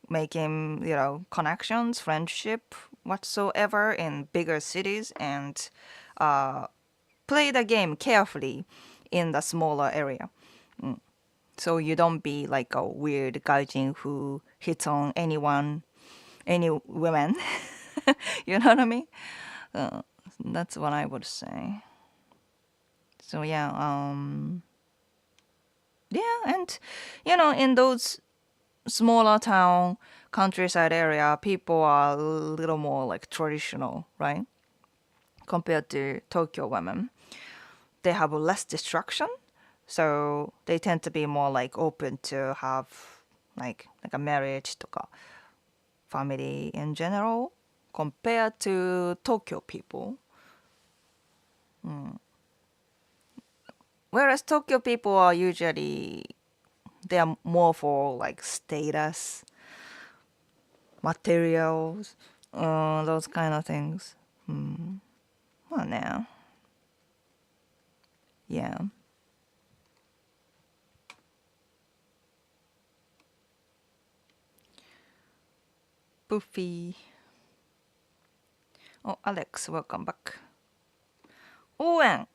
making connections, friendship, whatsoever in bigger cities, and play the game carefully in the smaller area. So you don't be like a weird gaijin who hits on any women. You know what I mean? That's what I would say. So yeah, and in those smaller town countryside area, people are a little more like traditional, right? Compared to Tokyo women, they have less distraction, so they tend to be more like open to have like a marriage とか family in general compared to Tokyo people. Whereas Tokyo people are usually they are more for like status, materials, those kind of things. Well, now, yeah. Buffy. Oh, Alex, welcome back. 応援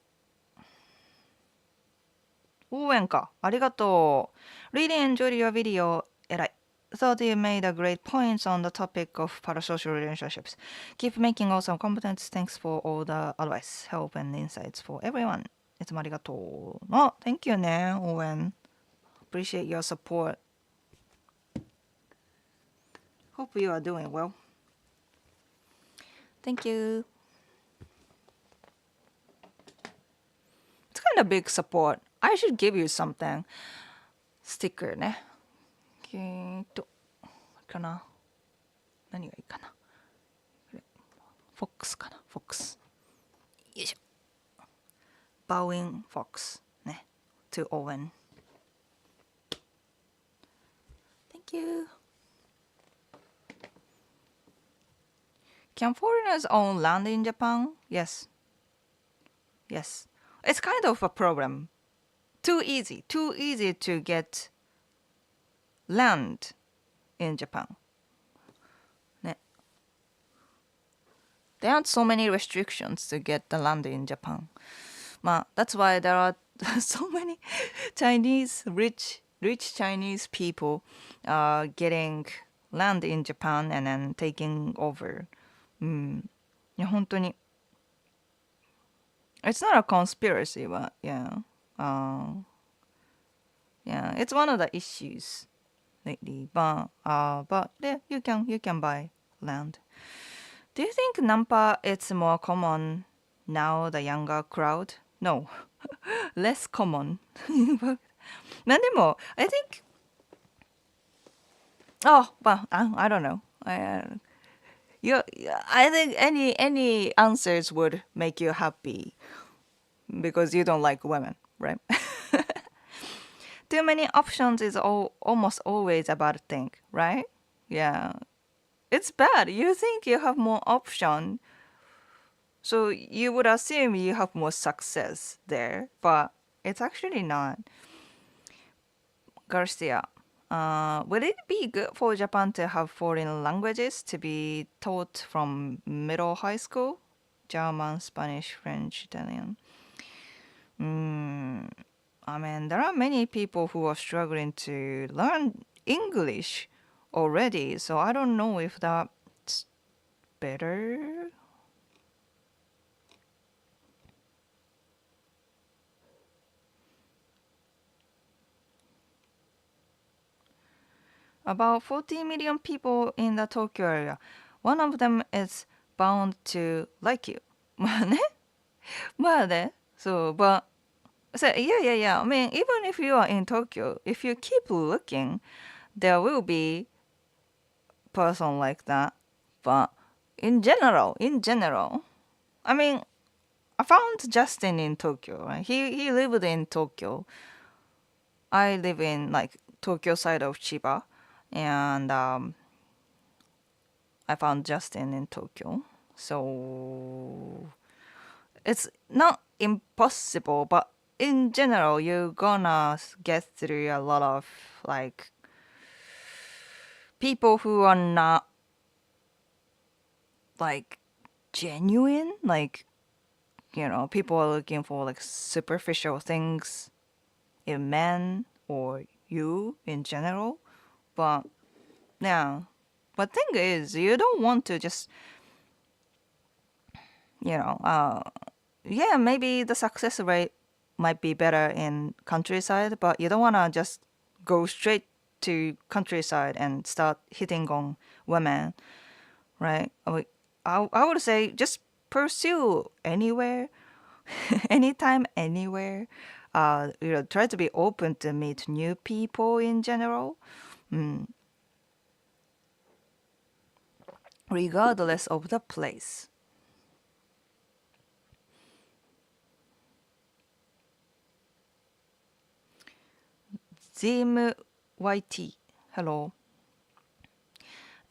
か。ありがとう。Really enjoyed your video. 偉い。Thought you made a great points on the topic of parasocial relationships. Keep making awesome contents. Thanks for all the advice, help, and insights for everyone. いつもありがとう。あ、Thank you ね、応援。Appreciate your support. Hope you are doing well. Thank you. It's kind of big support. I should give you something. Sticker ね。かな。何がいいかな。フォックスかな。フォックス。よいしょ。Bowing Fox ね。To Owen. Thank you. Can foreigners own land in Japan? Yes. Yes. It's kind of a problem. Too easy to get land in Japan. ね。There aren't so many restrictions to get the land in Japan. まあ、that's why there are so many Chinese, rich Chinese people getting land in Japan and then taking over. いや、本当に。It's not a conspiracy, but yeah. Yeah, it's one of the issues lately. But yeah, you can buy land. Do you think Nampa it's more common now, the younger crowd? No, less common. But まあでも I think. Oh, well, I don't know. I think any answers would make you happy because you don't like women, right? Too many options is almost always a bad thing, right? Yeah. It's bad. You think you have more option, so you would assume you have more success there, but it's actually not. Garcia, would it be good for Japan to have foreign languages to be taught from middle high school? German, Spanish, French, Italian. I mean, there are many people who are struggling to learn English already, so I don't know if that's better. About 40 million people in the Tokyo area. One of them is bound to like you. まあね。まあね。そう、but so yeah. I mean, even if you are in Tokyo, if you keep looking, there will be person like that. But in general, I mean, I found Justin in Tokyo. Right? He lived in Tokyo. I live in like Tokyo side of Chiba, and I found Justin in Tokyo. So it's not impossible, but in general, you're gonna get through a lot of like people who are not like genuine, like people are looking for like superficial things in men or you in general. But yeah, but thing is, you don't want to just yeah, maybe the success rate might be better in countryside, but you don't want to just go straight to countryside and start hitting on women, right? I would say just pursue anywhere, anytime, anywhere. Try to be open to meet new people in general, regardless of the place. Zim YT, hello.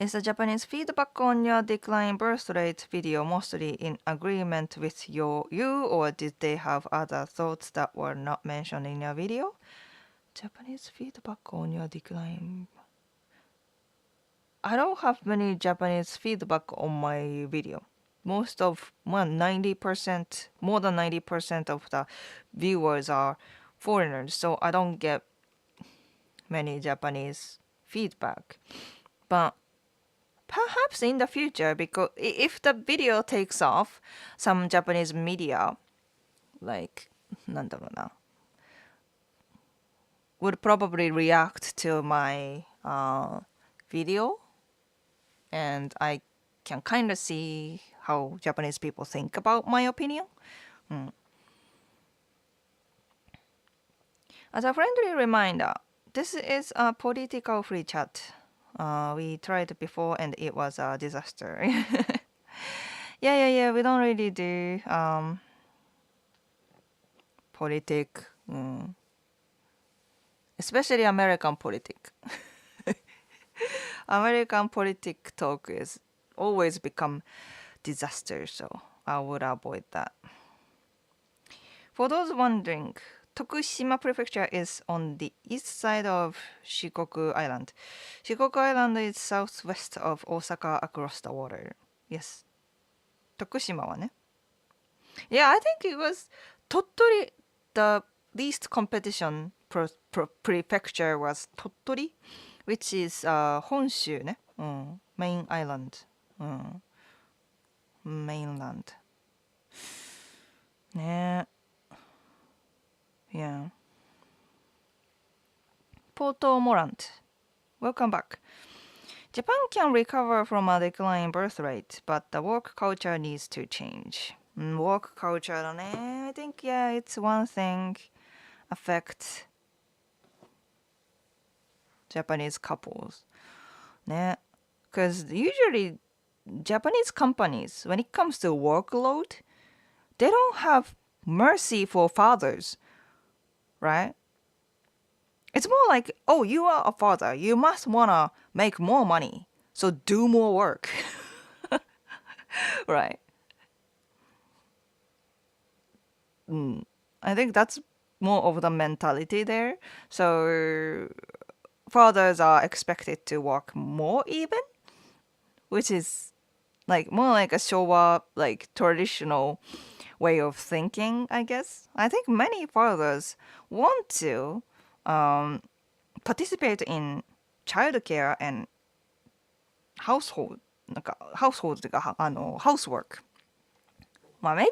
Is the Japanese feedback on your decline birth rate video mostly in agreement with you, or did they have other thoughts that were not mentioned in your video? Japanese feedback on your decline. I don't have many Japanese feedback on my video. Most of, well, 90%, more than 90% of the viewers are foreigners, so I don't get many Japanese feedback. But perhaps in the future, because if the video takes off, some Japanese media, like, なんだろうな, would probably react to my video, and I can kind of see how Japanese people think about my opinion. As a friendly reminder, this is a political free chat. We tried before and it was a disaster. Yeah. We don't really do politic, especially American politic. American politic talk is always become disaster, so I would avoid that. For those wondering, Tokushima Prefecture is on the east side of Shikoku Island. Shikoku Island is southwest of Osaka across the water. Yes. Tokushima はね. Yeah, I think it was Tottori. The least competition prefecture was Tottori, which is Honshu ね. Main island. Mainland. ね. Yeah. Porto Morant. Welcome back. Japan can recover from a decline in birth rate, but the work culture needs to change. Work culture だね. I think, yeah, it's one thing affect Japanese couples. ね. Because usually Japanese companies, when it comes to workload, they don't have mercy for fathers, right? It's more like, oh, you are a father. You must want to make more money. So do more work. Right. I think that's more of the mentality there. So fathers are expected to work more even, which is like more like a Showa, like traditional way of thinking, I guess. I think many fathers want to participate in childcare and household, なんか household というかhousework. Well, maybe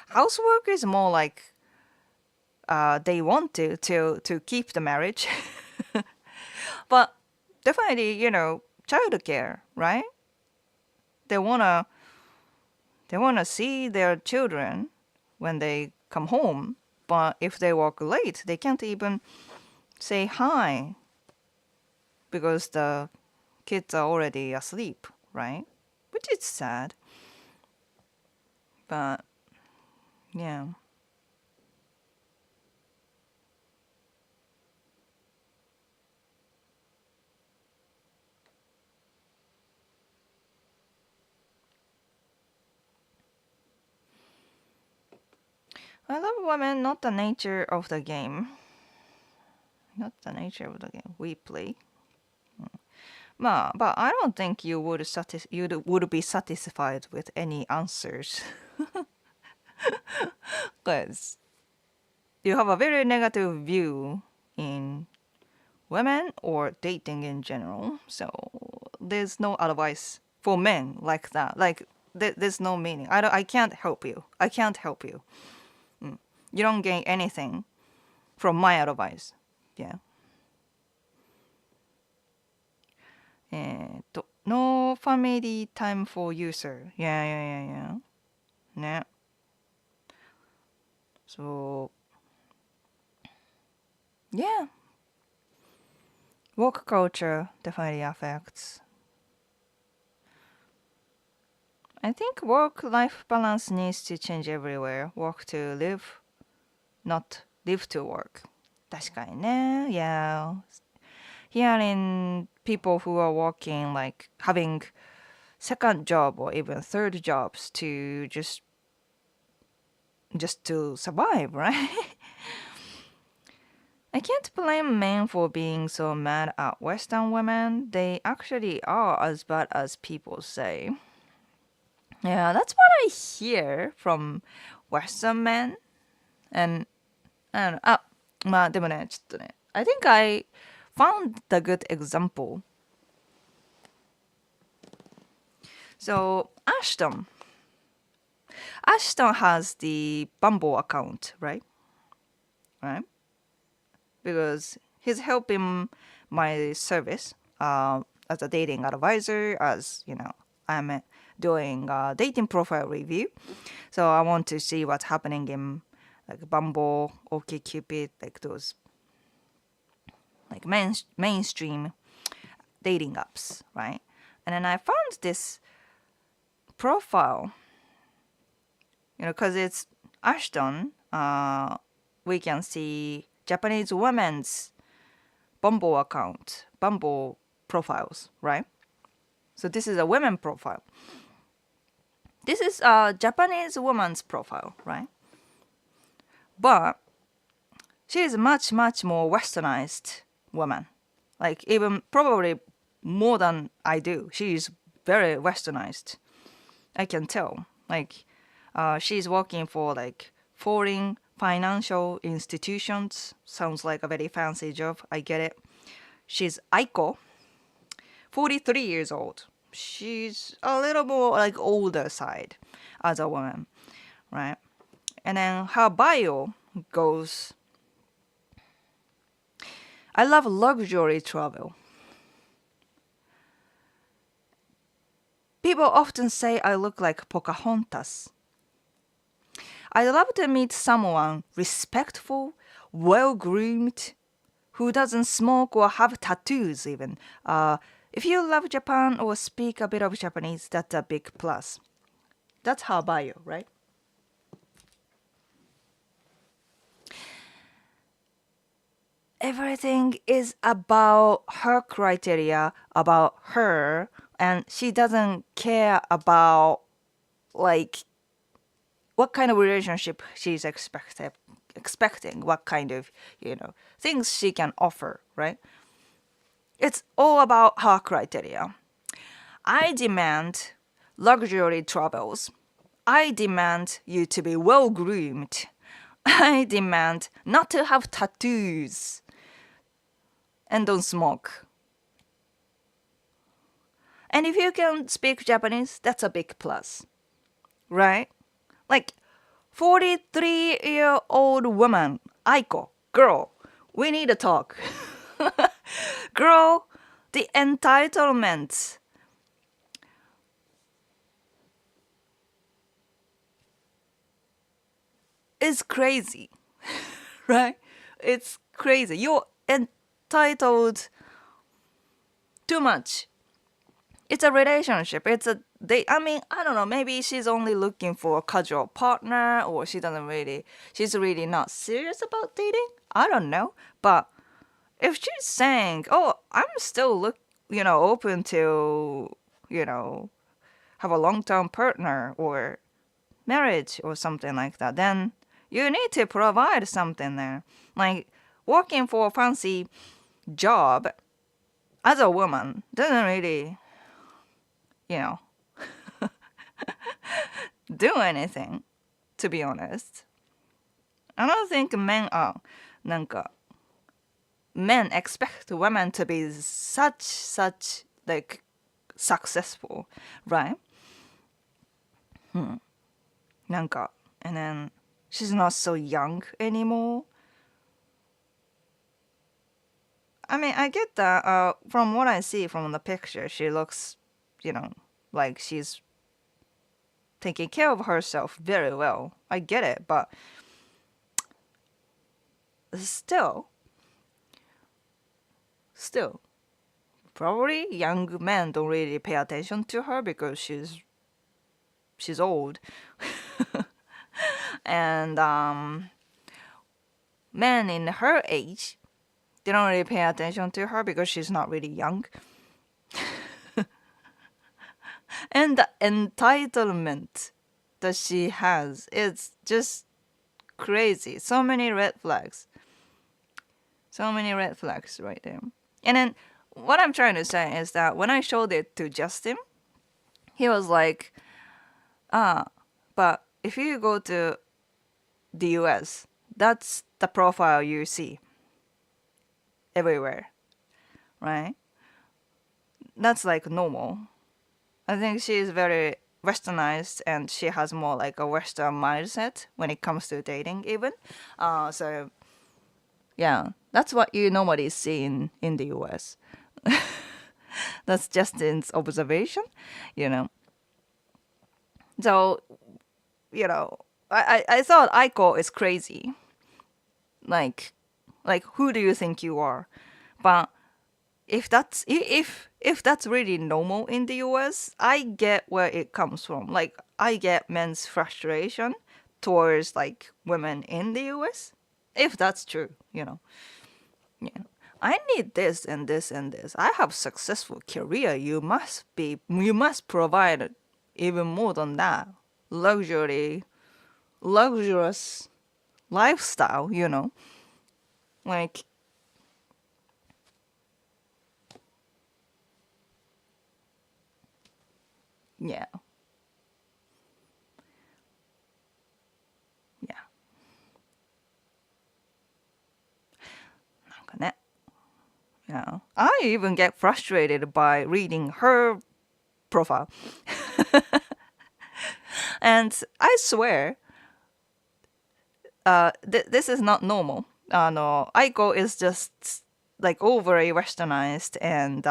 housework is more like they want to keep the marriage. But definitely, childcare, right? They wanna see their children when they come home. But if they work late, they can't even say hi because the kids are already asleep, right? Which is sad. But yeah. I love women, not the nature of the game. Not the nature of the game we play. But I don't think you would be satisfied with any answers. Because you have a very negative view in women or dating in general. So there's no advice for men like that. Like there's no meaning. I can't help you. I can't help you. You don't gain anything from my advice. Yeah. No family time for user. Yeah. ね。So, yeah. Work culture definitely affects. I think work-life balance needs to change everywhere. Work to live, not live to work. 確かにね。Yeah. Hearing people who are working, like having second job or even third jobs to just to survive, right? I can't blame men for being so mad at Western women. They actually are as bad as people say. Yeah, that's what I hear from Western men. And, I don't know. まあでもね、ちょっとね。I think I found the good example. So, Ashton has the Bumble account, right? Right? Because he's helping my service as a dating advisor, as you know, I'm doing a dating profile review. So I want to see what's happening in like Bumble, OkCupid, like those like mainstream dating apps, right? And then I found this profile, because it's Ashton. We can see Japanese women's Bumble account, Bumble profiles, right? So this is a women profile. This is a Japanese woman's profile, right? But she is much, much more westernized woman. Like even probably more than I do. She is very westernized. I can tell. Like she's working for like foreign financial institutions. Sounds like a very fancy job. I get it. She's Aiko, 43 years old. She's a little more like older side as a woman, right? And then her bio goes, I love luxury travel. People often say I look like Pocahontas. I'd love to meet someone respectful, well-groomed, who doesn't smoke or have tattoos even. If you love Japan or speak a bit of Japanese, that's a big plus. That's her bio, right? Everything is about her criteria, about her, and she doesn't care about like what kind of relationship she's expecting, what kind of, things she can offer, right? It's all about her criteria. I demand luxury travels. I demand you to be well groomed. I demand not to have tattoos and don't smoke. And if you can speak Japanese, that's a big plus, right? Like 43-year-old woman, Aiko, girl, we need to talk. Girl, the entitlement is crazy, right? It's crazy. You're entitled too much. It's a relationship. It's a date. I mean, I don't know. Maybe she's only looking for a casual partner, or she's really not serious about dating. I don't know. But if she's saying, "Oh, I'm still open to, have a long-term partner or marriage or something like that," then you need to provide something there. Like working for a fancy job as a woman doesn't really, do anything, to be honest. I don't think men expect women to be such like successful, right? And then she's not so young anymore. I mean, I get that. From what I see from the picture, she looks, like she's taking care of herself very well. I get it, but still, probably young men don't really pay attention to her because she's old, and men in her age, they don't really pay attention to her because she's not really young. And the entitlement that she has, it's just crazy. So many red flags. So many red flags right there. And then what I'm trying to say is that when I showed it to Justin, he was like, but if you go to the US, that's the profile you see everywhere, right? That's like normal. I think she is very westernized and she has more like a Western mindset when it comes to dating, even. So, yeah, that's what you normally see in the US. That's Justin's observation, you know. So, I thought Aiko is crazy. Like, who do you think you are? But if that's really normal in the US, I get where it comes from. Like I get men's frustration towards like women in the US. If that's true, Yeah. I need this and this and this. I have successful career. You must provide even more than that. Luxurious lifestyle. Like yeah. Yeah. なんかね。Yeah. I even get frustrated by reading her profile. And I swear, this is not normal. No, Aiko is just like overly westernized and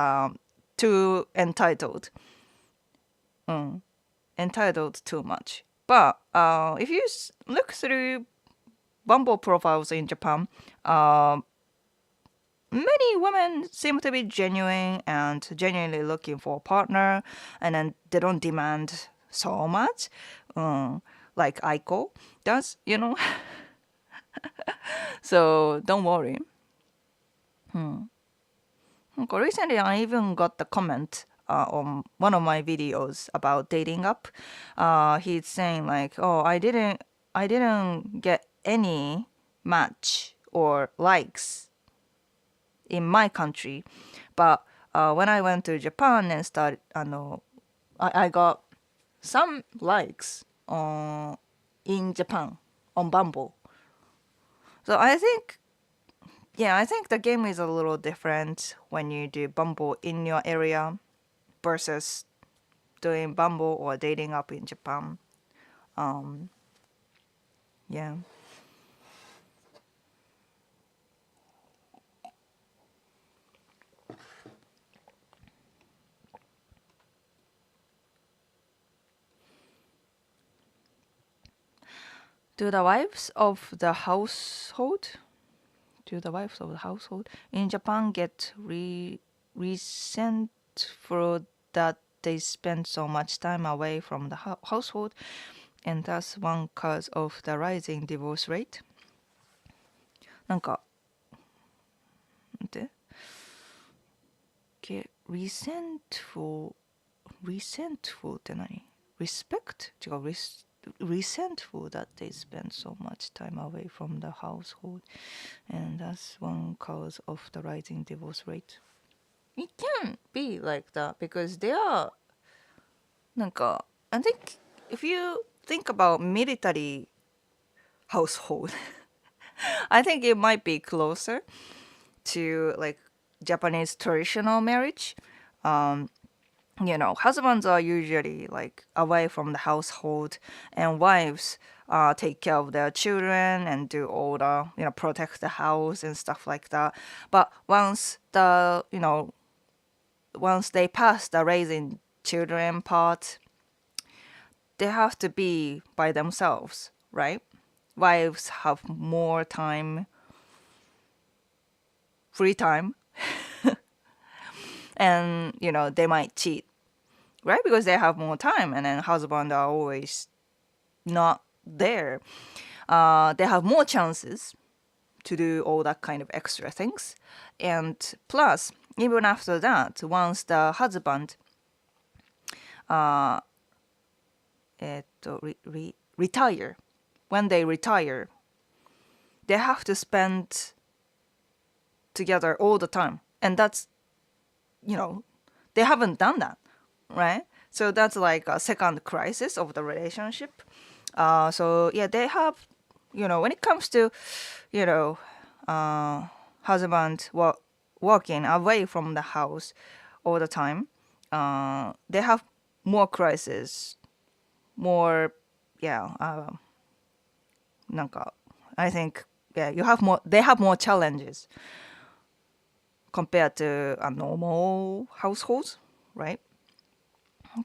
too entitled. Entitled too much. But if you look through Bumble profiles in Japan, many women seem to be genuine and genuinely looking for a partner, and then they don't demand so much, like Aiko does. So don't worry. Recently, I even got the comment on one of my videos about dating app. He's saying like, "Oh, I didn't get any match or likes in my country, but when I went to Japan and started, I got some likes in Japan on Bumble. So I think the game is a little different when you do Bumble in your area versus doing Bumble or dating up in Japan. Yeah. Do the wives of the household in Japan get resentful that they spend so much time away from the household, and thus one cause of the rising divorce rate? なんか、待って。resentful って何？ respect? 違う、resentful that they spend so much time away from the household, and that's one cause of the rising divorce rate. It can be like that because they are なんか I think if you think about military household, I think it might be closer to like Japanese traditional marriage. husbands are usually like away from the household, and wives take care of their children and do all the, protect the house and stuff like that. But once they pass the raising children part, they have to be by themselves, right? Wives have more time, free time, and they might cheat, right? Because they have more time, and then husband are always not there. They have more chances to do all that kind of extra things. And plus, even after that, once the husband retire, when they retire, they have to spend together all the time. And that's, they haven't done that, right? So that's like a second crisis of the relationship. So yeah, they have, when it comes to, husband walking away from the house all the time, they have more crisis, more, yeah, なんか I think, yeah, they have more challenges compared to a normal household, right?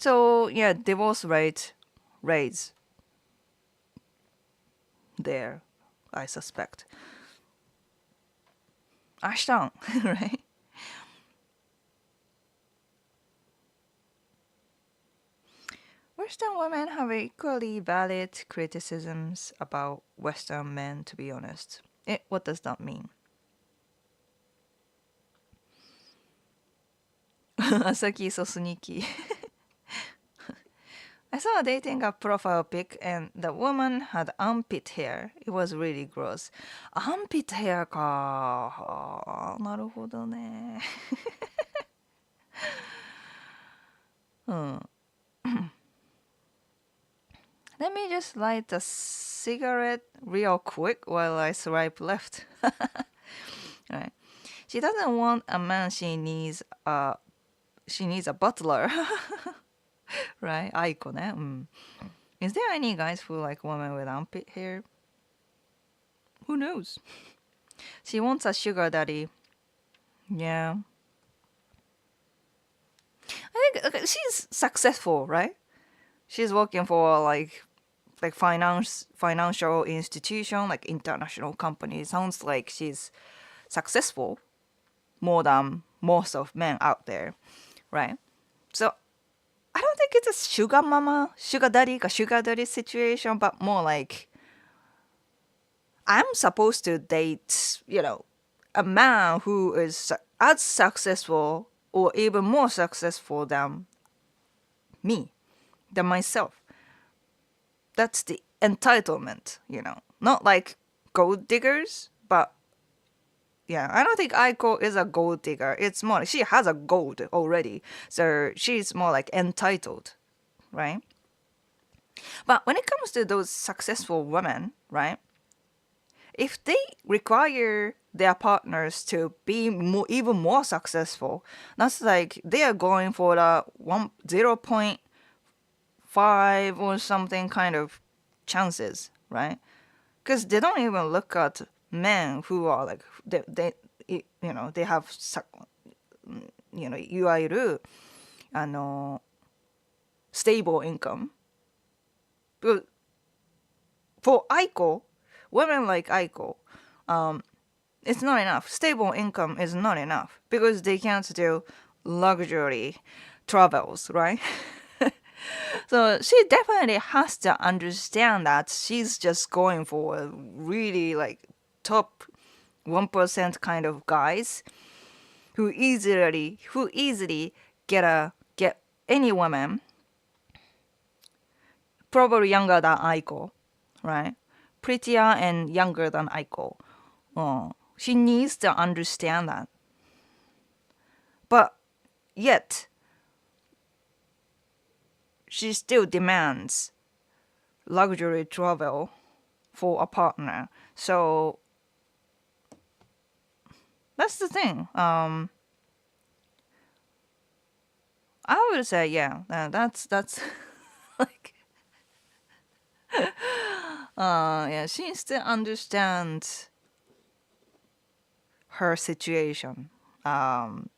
So yeah, divorce rate raise there, I suspect. 明日ん right? Western women have equally valid criticisms about Western men, to be honest. What does that mean? Asaki is so sneaky. I saw a dating app profile pic and the woman had armpit hair. It was really gross. Armpit hair か。なるほどね。Let me just light a cigarette real quick while I swipe left. Right. She doesn't want a man, she needs a butler. Right? Aiko ね。Is there any guys who like women with armpit hair? Who knows? She wants a sugar daddy. Yeah. I think she's successful, right? She's working for like financial institution, like international company. Sounds like she's successful more than most of men out there, right? So I don't think it's a sugar mama, sugar daddy situation, but more like I'm supposed to date, a man who is as successful or even more successful than me, than myself. That's the entitlement, Not like gold diggers, but yeah, I don't think Aiko is a gold digger. It's more like she has a gold already. So she's more like entitled, right? But when it comes to those successful women, right? If they require their partners to be even more successful, that's like they are going for the 0.5 or something kind of chances, right? Because they don't even look at men who are like they they have いわゆるstable income. But for Aiko, women like Aiko, it's not enough. Stable income is not enough because they can't do luxury travels, right? So she definitely has to understand that she's just going for a really like top 1% kind of guys who easily get any woman, probably younger than Aiko, right? Prettier and younger than Aiko. She needs to understand that. But yet, she still demands luxury travel for a partner. So that's the thing. I would say yeah. That's like yeah. She still understands her situation. Um,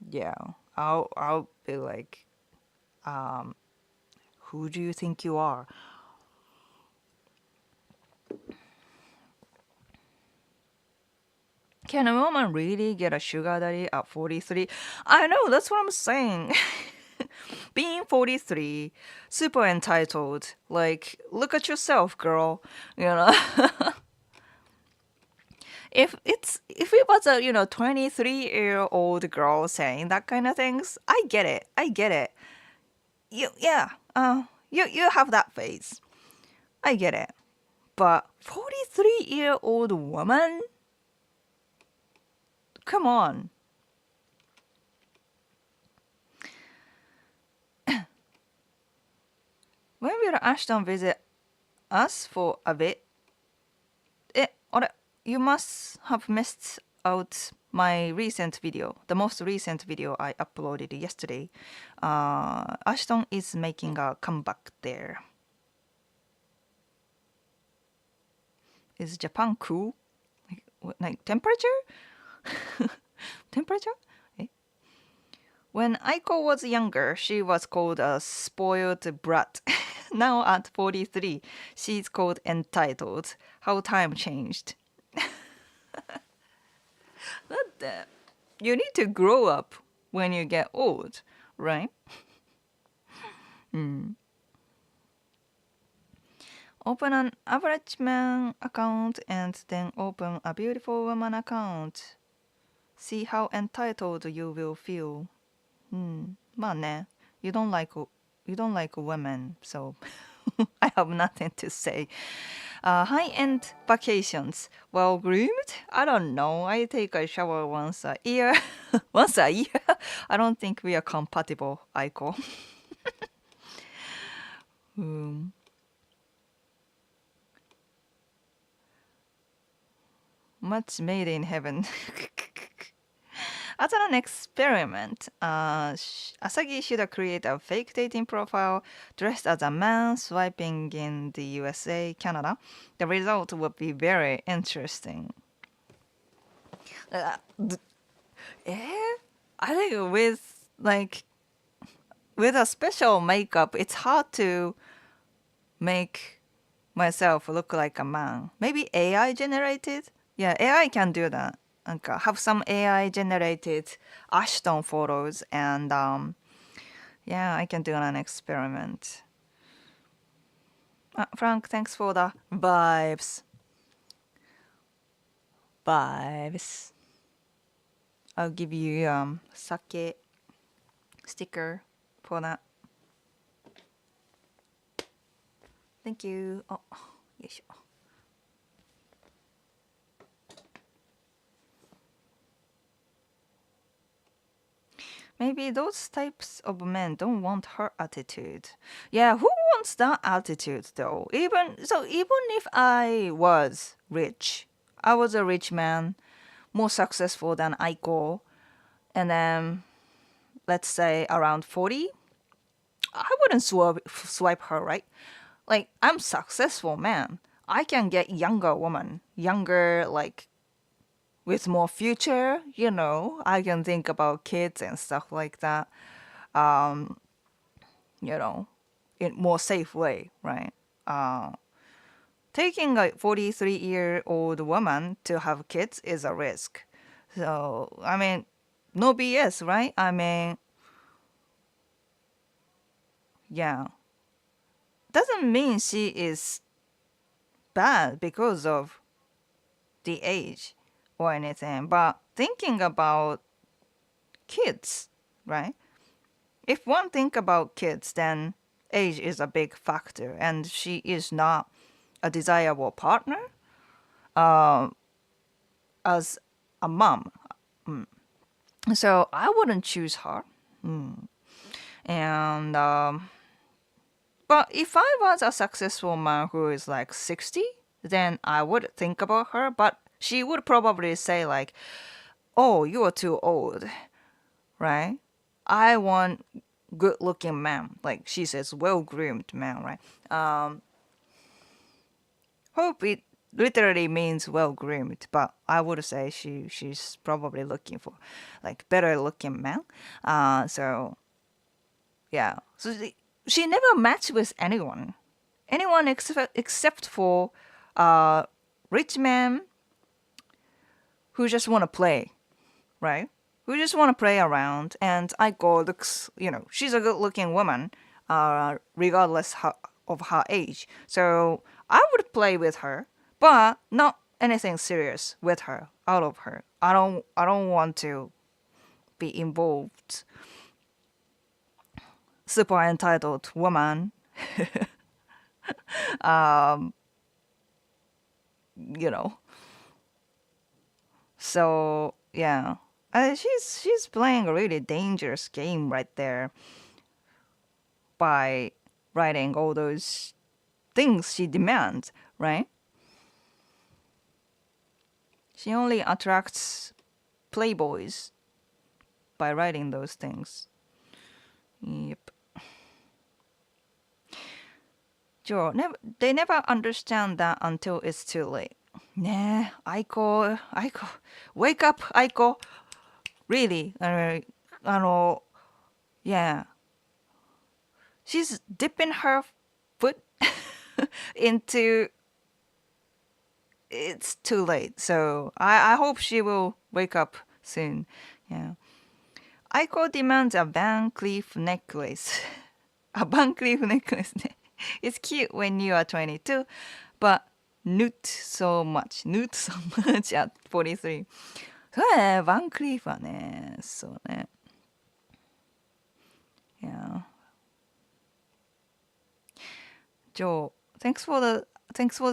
yeah. I'll be like, who do you think you are? Can a woman really get a sugar daddy at 43? I know, that's what I'm saying. Being 43, super entitled. Like, look at yourself, girl. You know? If it was a 23-year-old girl saying that kind of things, I get it. I get it. Yeah. You have that face. I get it. But 43-year-old woman? Come on. When will Ashton visit us for a bit? あれ You must have missed out my recent video, the most recent video I uploaded yesterday. Ashton is making a comeback there. Is Japan cool? Like temperature? Temperature? When Aiko was younger, she was called a spoiled brat. Now at 43, she's called entitled. How time changed. But you need to grow up when you get old, right? Open an average man account and then open a beautiful woman account. See how entitled you will feel. まあね、you don't like women, so I have nothing to say. High-end vacations. Well groomed? I don't know. I take a shower once a year. Once a year? I don't think we are compatible, Aiko. Much made in heaven. As an experiment, Asagi should create a fake dating profile dressed as a man swiping in the USA, Canada. The result would be very interesting. Uh, I think with a special makeup, it's hard to make myself look like a man. Maybe AI generated? Yeah, AI can do that. Have some AI generated Ashton photos and yeah, I can do an experiment. Frank, thanks for the vibes. Vibes. I'll give you sake sticker for that. Thank you. Oh, よいしょ. Maybe those types of men don't want her attitude. Yeah, who wants that attitude though? Even if I was rich, I was a rich man, more successful than Aiko, and then let's say around 40, I wouldn't swipe her, right? Like, I'm successful man. I can get younger woman, younger, like with more future, I can think about kids and stuff like that, um, in more safe way, right? Taking a 43-year-old woman to have kids is a risk. So, I mean, no BS, right? I mean, yeah. Doesn't mean she is bad because of the age or anything, but thinking about kids, right? If one think about kids, then age is a big factor, and she is not a desirable partner as a mom. So I wouldn't choose her. And but if I was a successful man who is like 60, then I would think about her. But she would probably say like, "Oh, you are too old," right? I want good looking man. Like she says, well groomed man, right? Hope it literally means well groomed, but I would say she's probably looking for like better looking man. So yeah, so she never matched with anyone except for rich man who just want to play, right? Who just want to play around. And Aiko looks, she's a good looking woman, regardless of her age. So I would play with her, but not anything serious with her, out of her. I don't want to be involved. Super entitled woman, you know. So yeah, she's playing a really dangerous game right there by writing all those things she demands, right? She only attracts playboys by writing those things. Yep. Joe, they never understand that until it's too late. Nah, Aiko, wake up, Aiko. Really, yeah. She's dipping her foot into. It's too late, so I hope she will wake up soon. Yeah. Aiko demands a Van Cleef necklace. A Van Cleef necklace. It's cute when you are 22, but Newt so much at 43. そうだね、バンクリーフはね、そうね。Yeah. Joe, thanks for the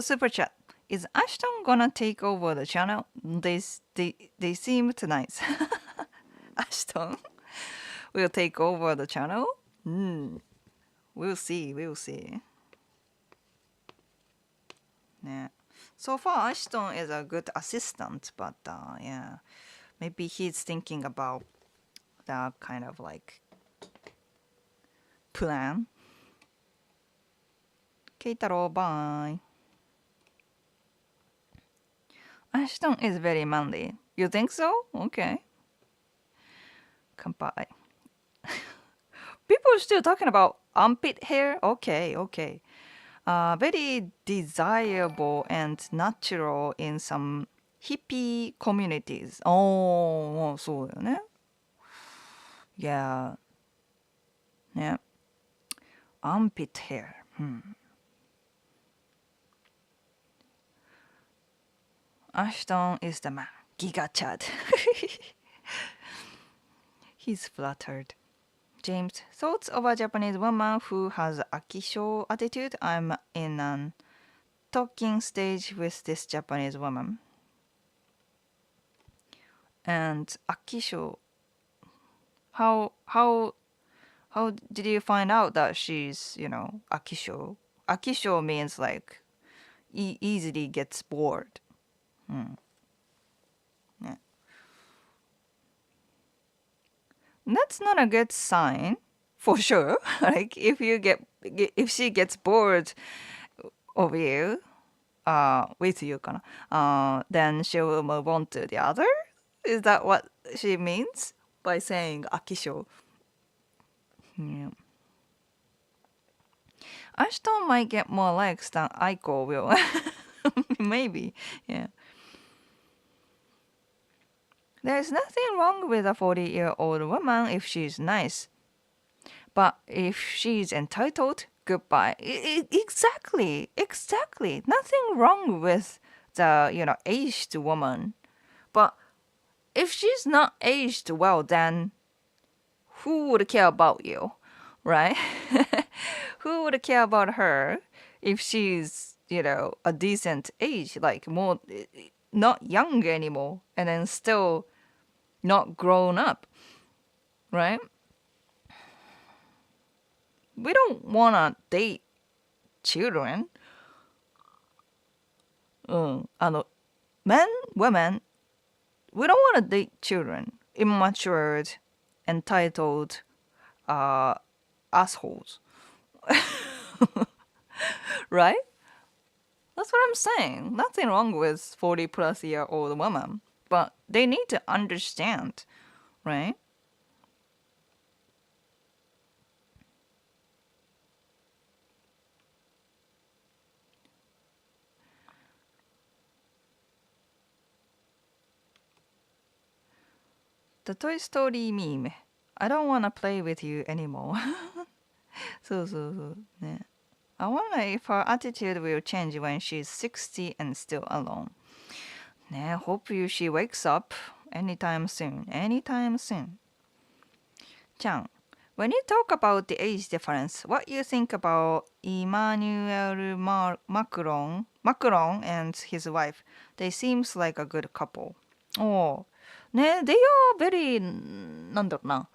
super chat. Is Ashton gonna take over the channel? They seemed nice. Ashton will take over the channel? We'll see. Yeah. So far, Ashton is a good assistant, but yeah, maybe he's thinking about that kind of like plan. Keitaro, bye. Ashton is very manly. You think so? Okay. Kanpai. People are still talking about armpit hair? Okay. Very desirable and natural in some hippie communities. おー、そうだよね。Yeah. ね。Armpit hair. Ashton is the man. Giga Chad. He's flattered. James, thoughts of a Japanese woman who has akisho attitude? I'm in an talking stage with this Japanese woman. And akisho, how did you find out that she's, akisho? Akisho means like easily gets bored. Yeah. That's not a good sign, for sure. Like if she gets bored of you, with you, then she will move on to the other. Is that what she means by saying akisho? Yeah. Ashton might get more likes than Aiko will. Maybe, yeah. There's nothing wrong with a 40-year-old woman if she's nice. But if she's entitled, goodbye. Exactly. Nothing wrong with the, aged woman. But if she's not aged well, then who would care about you, right? Who would care about her if she's, a decent age, like more, not young anymore, and then still not grown up, right? We don't want to date children. Men, women, we don't want to date children, immatured entitled assholes. Right? That's what I'm saying. Nothing wrong with 40 plus year old woman, but they need to understand, right? The Toy Story meme. I don't want to play with you anymore. そうそうそうね。I wonder if her attitude will change when she's 60 and still alone. ね、hope she wakes up anytime soon. Anytime soon. ちゃん、when you talk about the age difference, what you think about Emmanuel Macron and his wife? They seems like a good couple. おーね、they are very なんだろうな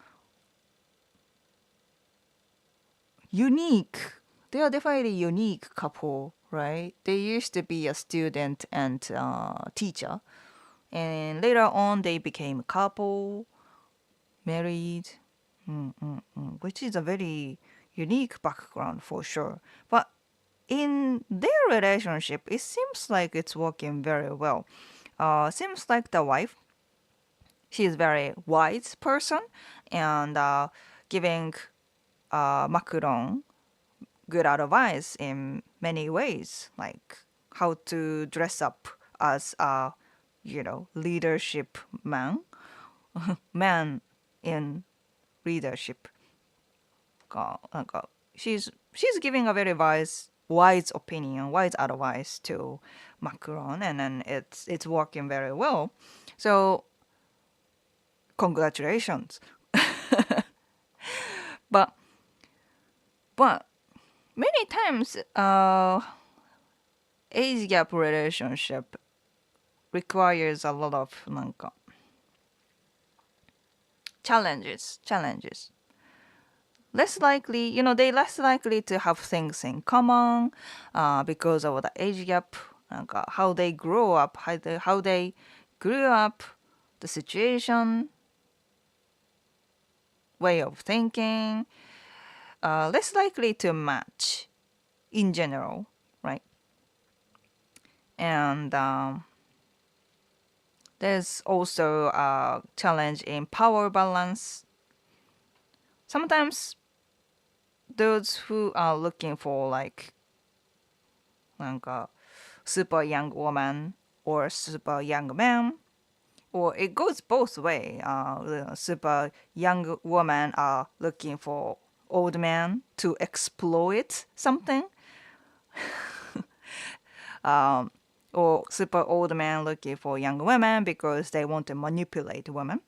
unique. They are definitely unique couple, right? They used to be a student and teacher, and later on they became a couple, married, which is a very unique background for sure. But in their relationship, it seems like it's working very well. Seems like the wife, she is very wise person and giving Macron good advice in many ways, like how to dress up as a, leadership man, man in leadership. なんかshe's giving a very wise opinion, wise advice to Macron, and then it's working very well. So congratulations. but but many times age gap relationship requires a lot of なんか challenges. Less likely, they less likely to have things in common because of the age gap. なんか how they grow up, how they grew up, the situation, way of thinking, less likely to match in general, right? And there's also a challenge in power balance. Sometimes those who are looking for like なんか super young woman or super young man, or it goes both way. Super young women are looking for old man to exploit something, or super old man looking for young women because they want to manipulate women.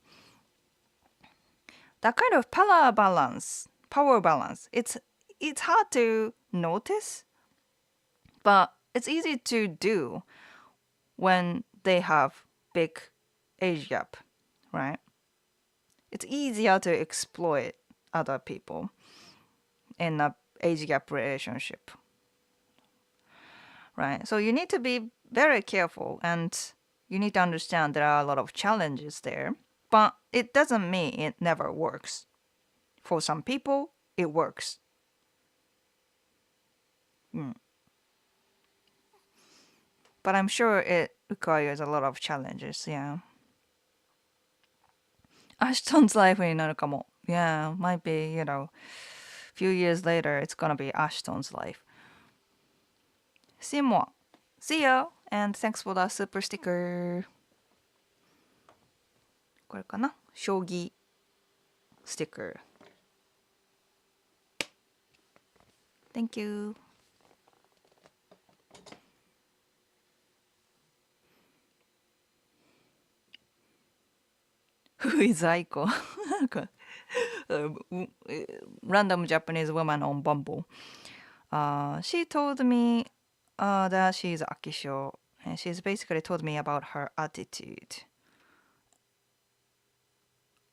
That kind of power balance, it's hard to notice, but it's easy to do when they have big age gap, right? It's easier to exploit other people in a age gap relationship, right? So you need to be very careful, and you need to understand there are a lot of challenges there, but it doesn't mean it never works. For some people, it works. But I'm sure it requires a lot of challenges, yeah. Ashton's life になるかも. Yeah, might be, few years later, it's gonna be Ashton's life. See more. See ya, and thanks for the super sticker. これかな? 将棋 sticker. Thank you. Who is Aiko? なんか random Japanese woman on Bumble. She told me that she's Akisho, and she's basically told me about her attitude.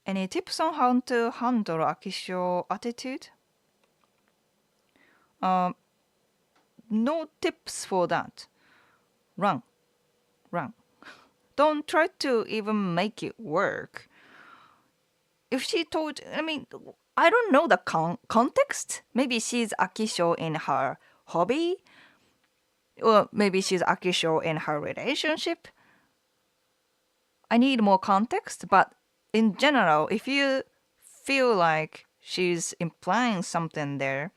Any tips on how to handle Akisho attitude? No tips for that. Run. Don't try to even make it work. if she told, I mean, I don't know the context. Maybe she's Akisho in her hobby, or maybe she's Akisho in her relationship. I need more context, but in general, if you feel like she's implying something there,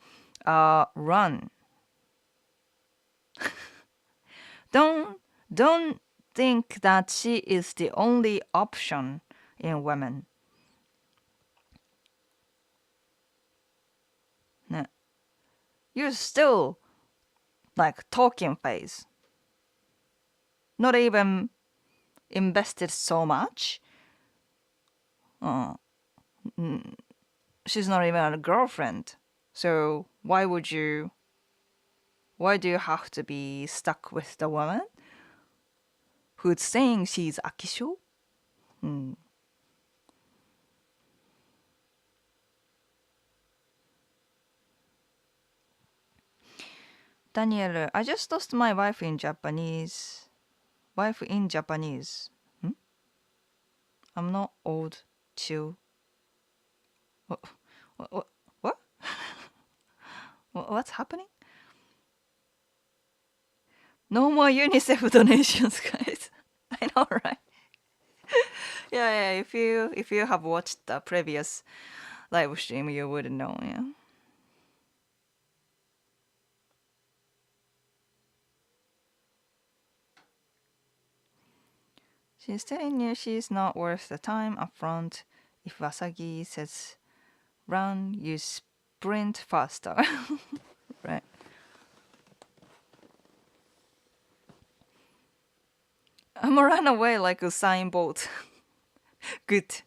run. Don't think that she is the only option in women. ね. You're still like talking phase. Not even invested so much. She's not even a girlfriend. So why do you have to be stuck with the woman who's saying she's Akisho? Daniel, I just lost my wife in Japanese. Wife in Japanese. I'm not old, chill. What? What? What's happening? No more UNICEF donations, guys. I know, right? Yeah. If you have watched the previous live stream, you would know. Yeah. She's telling you she's not worth the time upfront. If Wasagi says run, you sprint faster. Right. I'm run away like Usain Bolt. Good.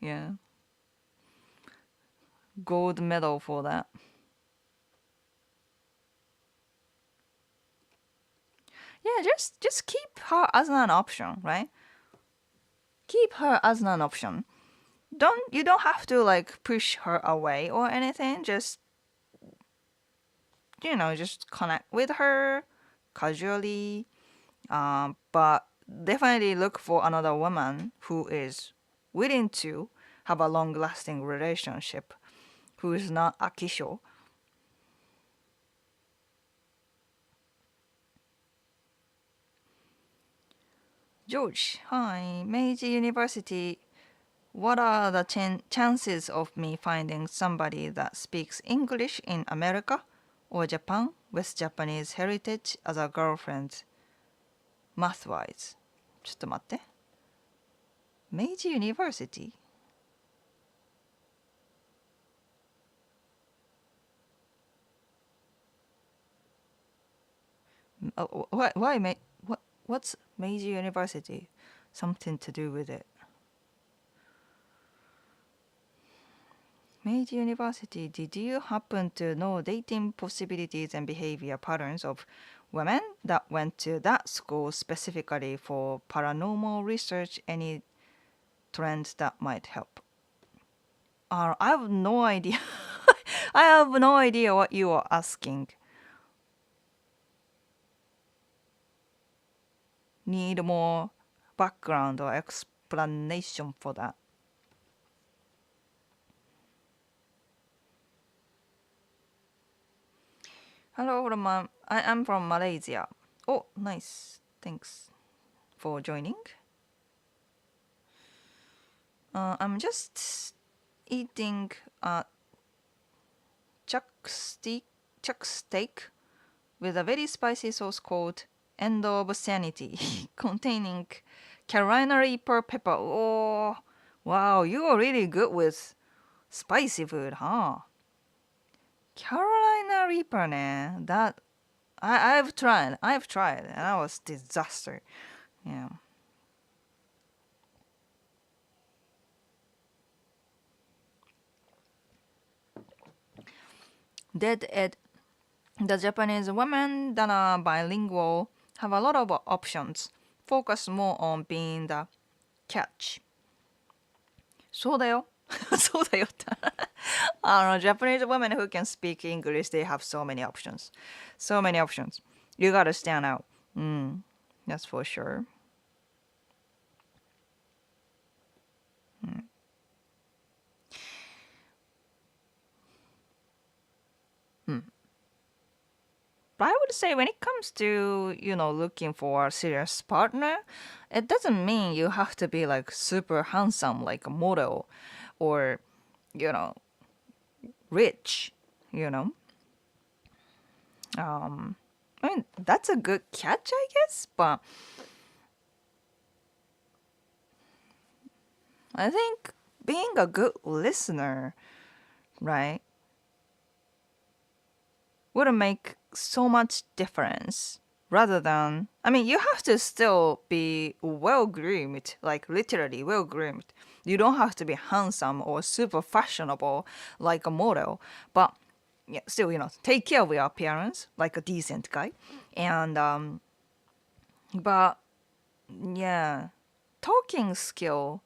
Yeah. Gold medal for that. Yeah, just keep her as an option, right? Keep her as an option. You don't have to like push her away or anything. Just just connect with her casually. But definitely look for another woman who is willing to have a long-lasting relationship, who is not Akisho. George, hi, Meiji University. What are the chances of me finding somebody that speaks English in America or Japan with Japanese heritage as a girlfriend? Math-wise. ちょっと待って。Meiji University? What's Meiji University? Something to do with it. Meiji University, did you happen to know dating possibilities and behavior patterns of women that went to that school specifically for paranormal research? Any trends that might help? I have no idea. I have no idea what you are asking. Need more background or explanation for that. Hello, I'm from Malaysia. Oh, nice. Thanks for joining. I'm just eating chuck steak with a very spicy sauce called End of Sanity, containing Carolina Reaper pepper. Oh, wow, you are really good with spicy food, huh? Carolina Reaper ね. That I've tried, and that was disaster. Yeah. Dead Ed. The Japanese women that are bilingual have a lot of options. Focus more on being the catch. そうだよ。そうだよって。Japanese women who can speak English, they have so many options. So many options. You gotta stand out. That's for sure. would say when it comes to, looking for a serious partner, it doesn't mean you have to be like super handsome, like a model, or, you know, rich, you know. I mean, that's a good catch, I guess, but I think being a good listener, right, would make so much difference rather than, I mean, you have to still be well groomed, like literally well groomed. You don't have to be handsome or super fashionable like a model, but yeah, still, take care of your appearance like a decent guy. And, but yeah, talking skill,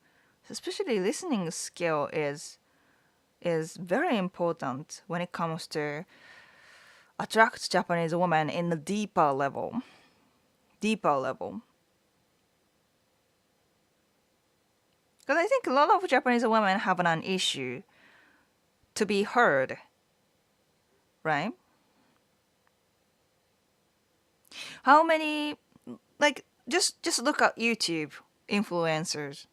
especially listening skill, is very important when it comes to attract Japanese women in a deeper level. Deeper level. Because I think a lot of Japanese women have an issue to be heard, right? How many, like, just look at YouTube influencers.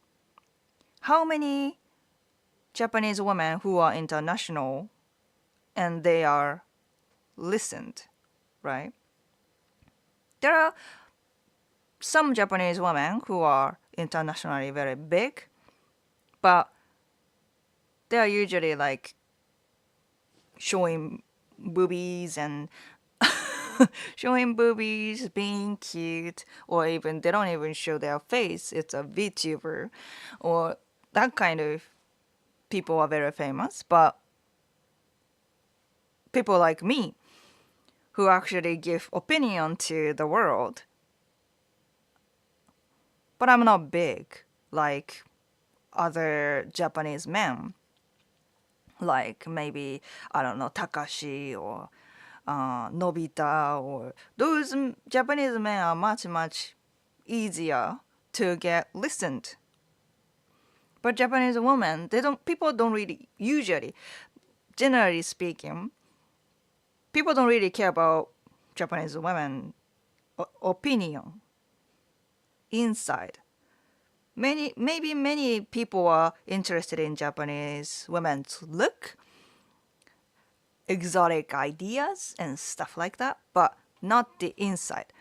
How many Japanese women who are international and they are listened, right? There are some Japanese women who are internationally very big, but they are usually like showing boobies and showing boobies, being cute, or even they don't even show their face. It's a VTuber, or that kind of people are very famous. But people like me, who actually give opinion to the world, but I'm not big like other Japanese men, like maybe I don't know Takashi or Nobita, or those Japanese men are much easier to get listened. But Japanese women, people don't really usually, generally speaking, people don't really care about Japanese women opinion inside. Many people are interested in Japanese women's look, exotic ideas and stuff like that, but not the inside.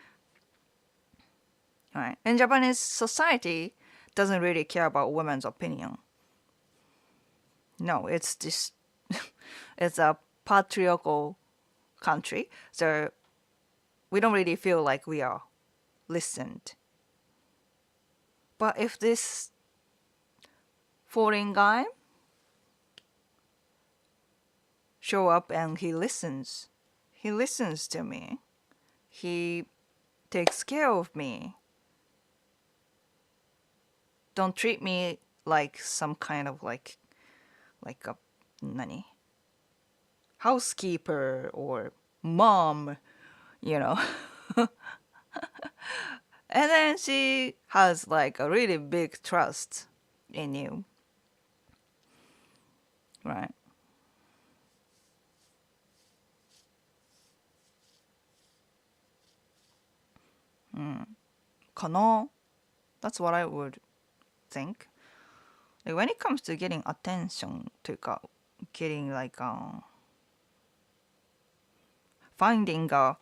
Right? And Japanese society doesn't really care about women's opinion. No, it's just it's a patriarchal country, so we don't really feel like we are listened. But if this foreign guy show up and he listens to me, he takes care of me, don't treat me like some kind of like a nani housekeeper or mom, you know. And then she has like a really big trust in you, right? Kano, that's what I would think. Like when it comes to getting attention, というか getting like finding a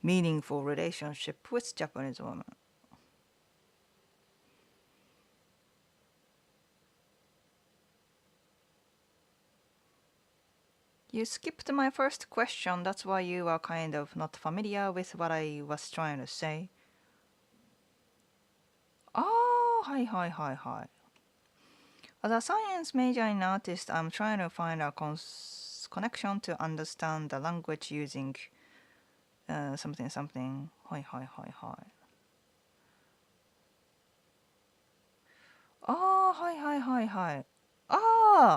meaningful relationship with Japanese women. You skipped my first question, that's why you are kind of not familiar with what I was trying to say. Hi. As a science majoring artist, I'm trying to find a connection to understand the language using something. Hi. Hi.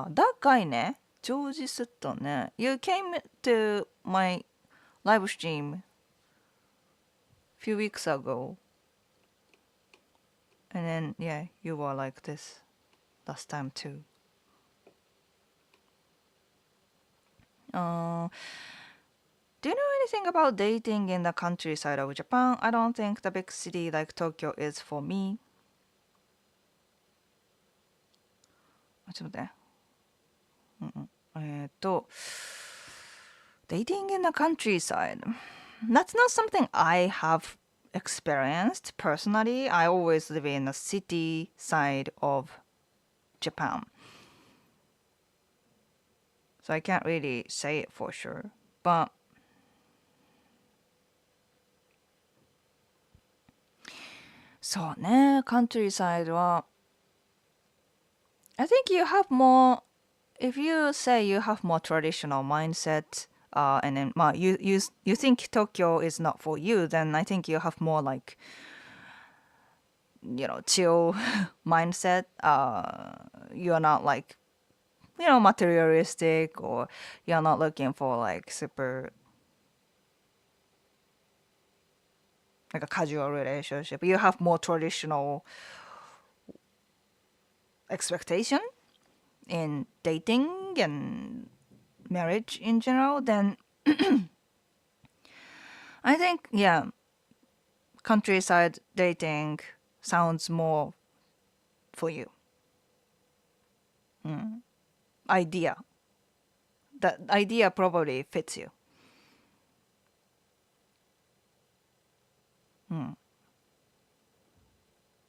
That guy ね。ジョージ・スットンね。You came to my live stream few weeks ago. And then, yeah, you were like this last time too. Do you know anything about dating in the countryside of Japan? I don't think the big city like Tokyo is for me. ちょっと待って。dating in the countryside. That's not something I have experienced personally. I always live in the city side of Japan. So I can't really say it for sure. Butそうね、countryside は I think you have more if you say you have more traditional mindset and then you think Tokyo is not for you, then I think you have more like chill mindset. You're not like materialistic, or you're not looking for like super like a casual relationship. You have more traditional expectation in dating and marriage in general, then I think, yeah, countryside dating sounds more for you. Idea. That idea probably fits you.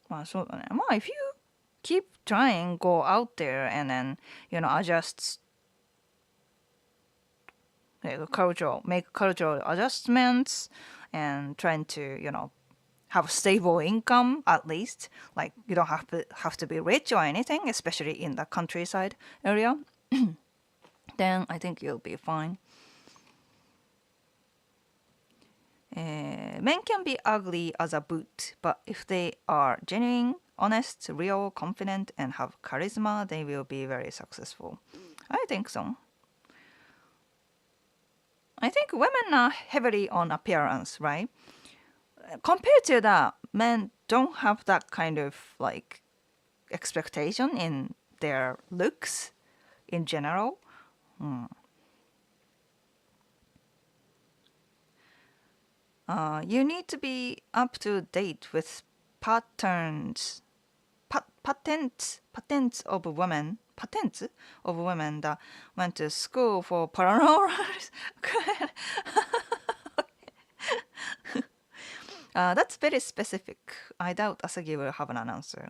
まあそうだね。まあ if you keep trying, go out there and then, adjust make cultural adjustments and trying to, have stable income at least. Like you don't have to be rich or anything, especially in the countryside area. Then I think you'll be fine. Men can be ugly as a boot, but if they are genuine, honest, real, confident, and have charisma, they will be very successful. I think so. I think women are heavily on appearance, right? Compared to that, men don't have that kind of like expectation in their looks in general. You need to be up to date with patterns, patents of women that went to school for paranormal. That's very specific. I doubt Asagi will have an answer.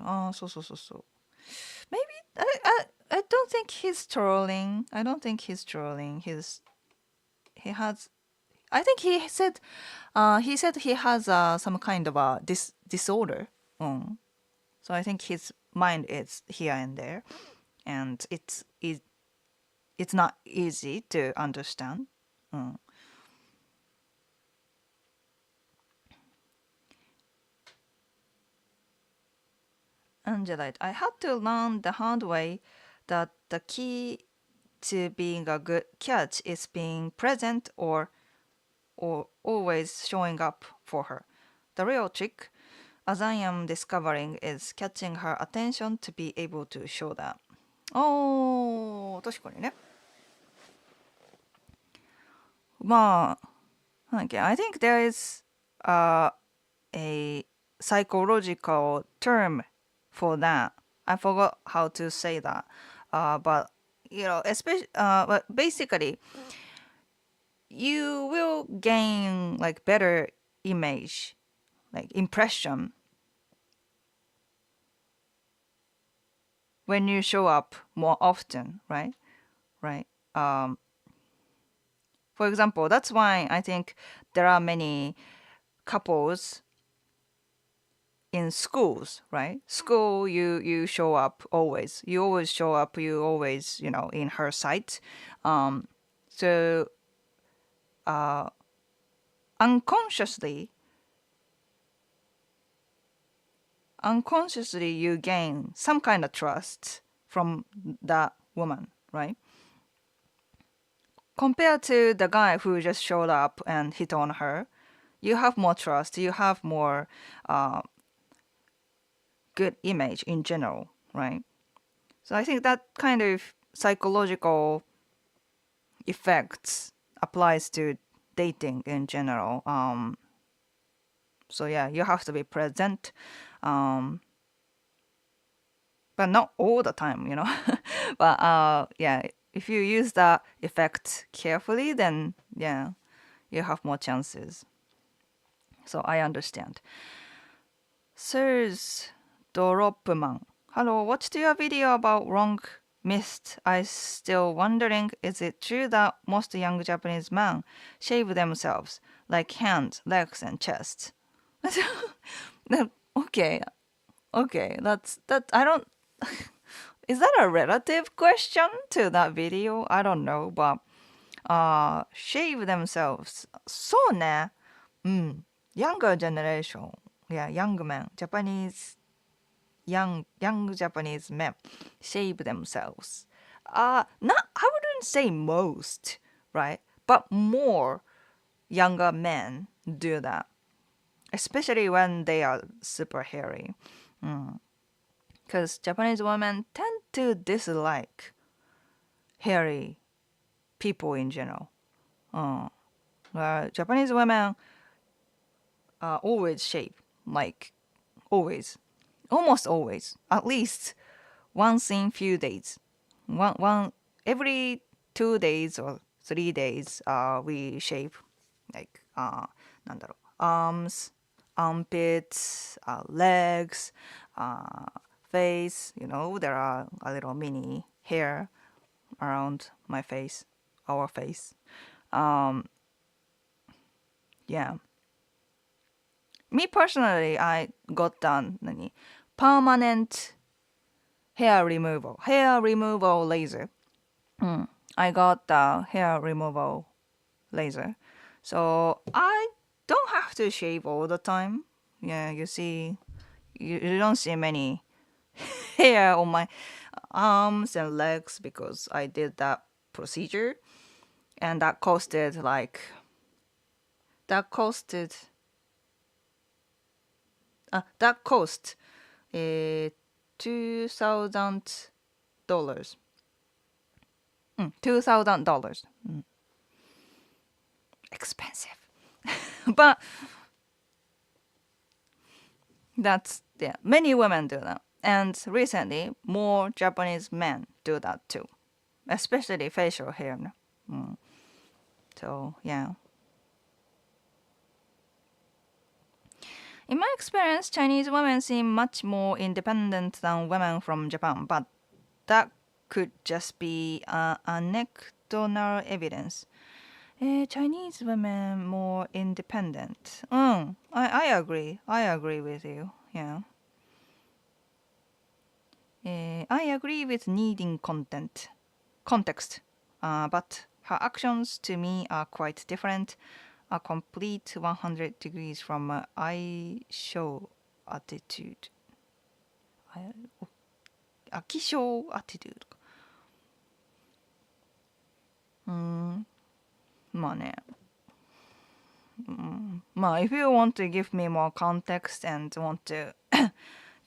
So. Maybe I don't think he's trolling. I don't think he's trolling. He has. I think he said he has some kind of a disorder. So I think his mind is here and there, and it's not easy to understand. Angelite, I had to learn the hard way that the key to being a good catch is being present or always showing up for her. The real trick, as I am discovering, is catching her attention to be able to show that. 確かにね。まあ、なんだっけ、I think there is a psychological term for that. I forgot how to say that. But especially, but basically, you will gain like better image, like impression when you show up more often, right? Right. For example, that's why I think there are many couples in schools, right? School, you show up always. You always show up. You always, in her sight. So unconsciously, you gain some kind of trust from that woman, right? Compared to the guy who just showed up and hit on her, you have more trust. You have more good image in general, right? So I think that kind of psychological effects applies to dating in general. So yeah, you have to be present, but not all the time, you know. But yeah, if you use that effect carefully, then yeah, you have more chances. So I understand. Sirs Dropman. Hello, watched your video about wrong mist. I still wondering, is it true that most young Japanese men shave themselves, like hands, legs, and chest? Okay, okay, that's that. I don't. Is that a relative question to that video? I don't know, but shave themselves. そうね。うん。Younger generation. Yeah, young men. Young Japanese men shave themselves. Not, I wouldn't say most, right? But more younger men do that, especially when they are super hairy. Because Japanese women tend to dislike hairy people in general. Japanese women always shave, like always, almost always, at least once in few days. One every 2 days or 3 days, we shave, like なんだろう arms, armpits, legs, face. You know, there are a little mini hair around my face, our face. Yeah. Me personally, I got done permanent hair removal laser. I got the hair removal laser, so I don't have to shave all the time. Yeah, you see, you don't see many hair on my arms and legs because I did that procedure, and that costed that costed that cost $2,000. $2,000. Expensive. But that's, yeah, many women do that. And recently, more Japanese men do that too, especially facial hair. So, yeah. In my experience, Chinese women seem much more independent than women from Japan, but that could just be anecdotal evidence. Chinese women more independent. I agree. I agree with you. Yeah. I agree with needing context. But her actions to me are quite different. A complete 100 degrees from I show attitude. 飽き性 attitude か。まあね。まあ if you want to give me more context and want to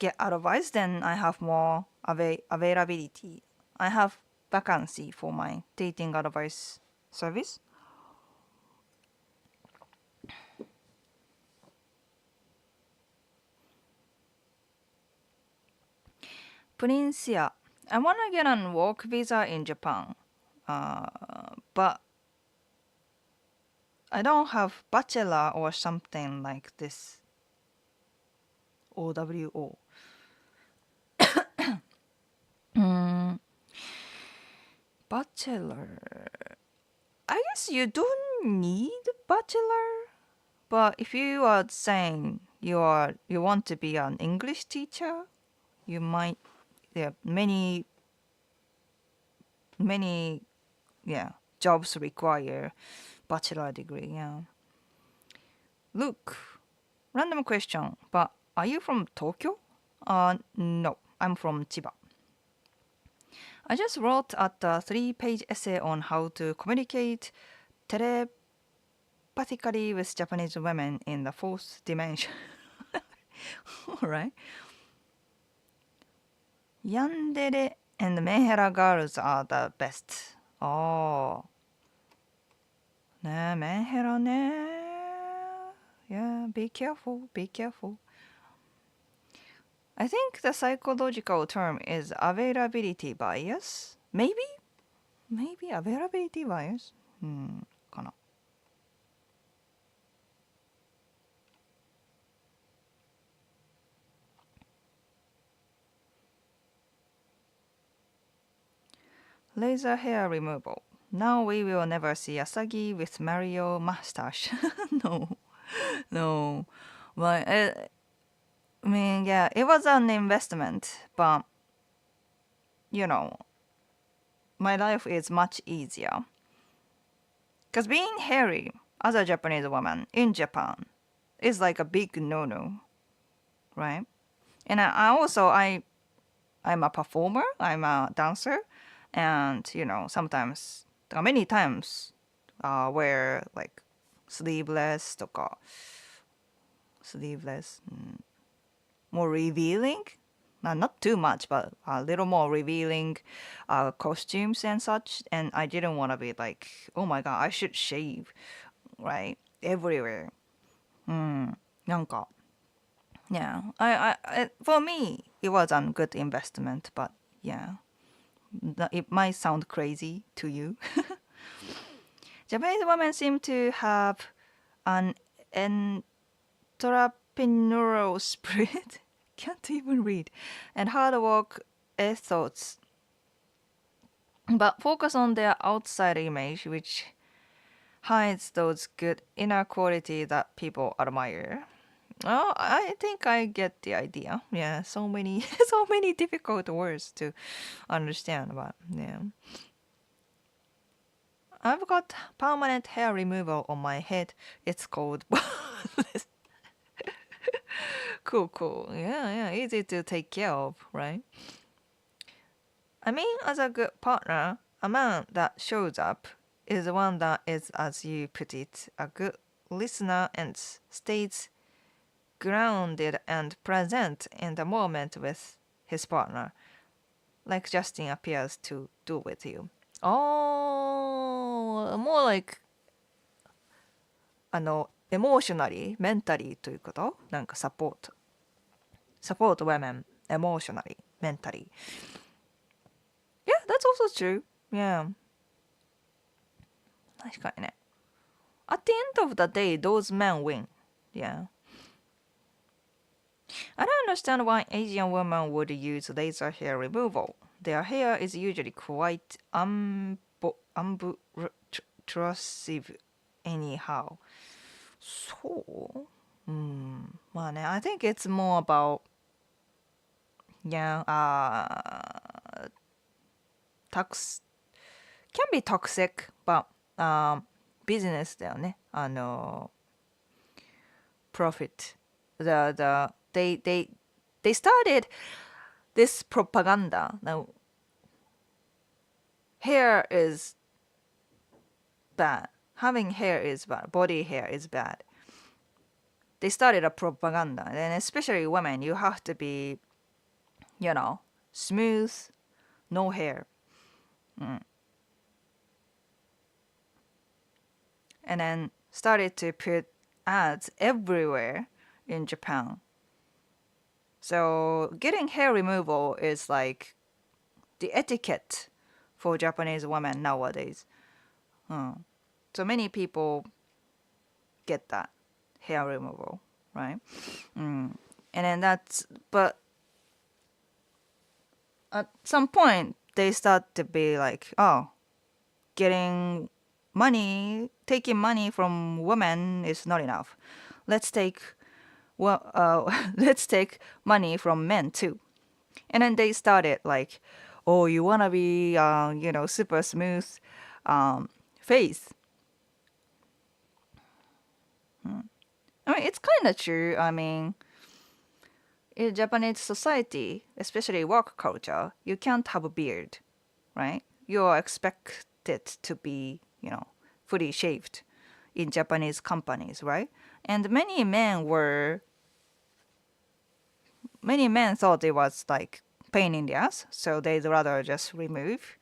get advice, then I have more availability. I have vacancy for my dating advice service. Princia, I want to get on work visa in Japan, but I don't have bachelor or something like this. OWO. Bachelor. I guess you don't need bachelor, but if you are saying you want to be an English teacher, you might. There are many yeah jobs require bachelor degree. Yeah. Look, random question, but are you from Tokyo? No, I'm from Chiba. I just wrote a 3-page essay on how to communicate telepathically with Japanese women in the fourth dimension. Alright. Yandere and Menhera girls are the best. Oh. ね、メンヘラね。Yeah, be careful, be careful. I think the psychological term is availability bias. Maybe? Maybe availability bias? かな。Laser hair removal. Now we will never see Asagi with Mario mustache. No, no. But I mean, yeah, it was an investment, but you know, my life is much easier. Because being hairy as a Japanese woman in Japan is like a big no-no, right? And I'm a performer, I'm a dancer, and sometimes, many times, wear like sleeveless とか sleeveless, more revealing, not too much, but a little more revealing costumes and such. And I didn't want to be like, oh my god, I should shave, right? Everywhere. なんか yeah, for me, it was a good investment, but yeah, it might sound crazy to you. Japanese women seem to have an entrepreneurial spirit. Can't even read. And hard work ethos, but focus on their outside image, which hides those good inner quality that people admire. Oh, I think I get the idea. Yeah, so many, so many difficult words to understand, but yeah. I've got permanent hair removal on my head. It's called. Cool, cool. Yeah, yeah, easy to take care of, right? I mean, as a good partner, a man that shows up is one that is, as you put it, a good listener and stays grounded and present in the moment with his partner, like Justin appears to do with you. Oh, more like エモーショナリー、メンタリーということなんかサポート。サポート women, emotionally, mentally. Yeah, that's also true. Yeah. 確かにね。At the end of the day, those men win. Yeah. I don't understand why Asian women would use laser hair removal. Their hair is usually quite unobtrusive anyhow. So, I think it's more about, yeah, can be toxic, but business だよね。profit. They started this propaganda. Now, hair is bad. Having hair is bad. Body hair is bad. They started a propaganda, and especially women, you have to be, smooth, no hair. And then started to put ads everywhere in Japan. So getting hair removal is like the etiquette for Japanese women nowadays. So many people get that hair removal, right? And then but at some point they start to be like, oh, taking money from women is not enough. Let's take let's take money from men too. And then they started like, oh, you wanna be super smooth face. I mean, it's kind of true. I mean, in Japanese society, especially work culture, you can't have a beard, right? You are expected to be, fully shaved in Japanese companies, right? And many men thought it was like pain in the ass, so they'd rather just remove.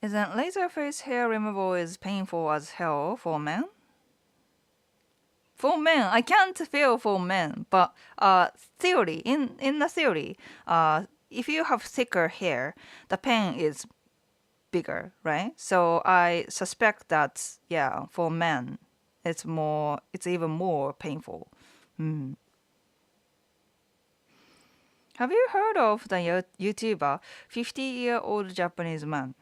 Isn't laser face hair removal is painful as hell for men? For men, I can't feel for men, but theory in the theory, if you have thicker hair, the pain is bigger, right? So I suspect that yeah, for men, it's even more painful. Mm. Have you heard of the YouTuber 50-year-old Japanese man?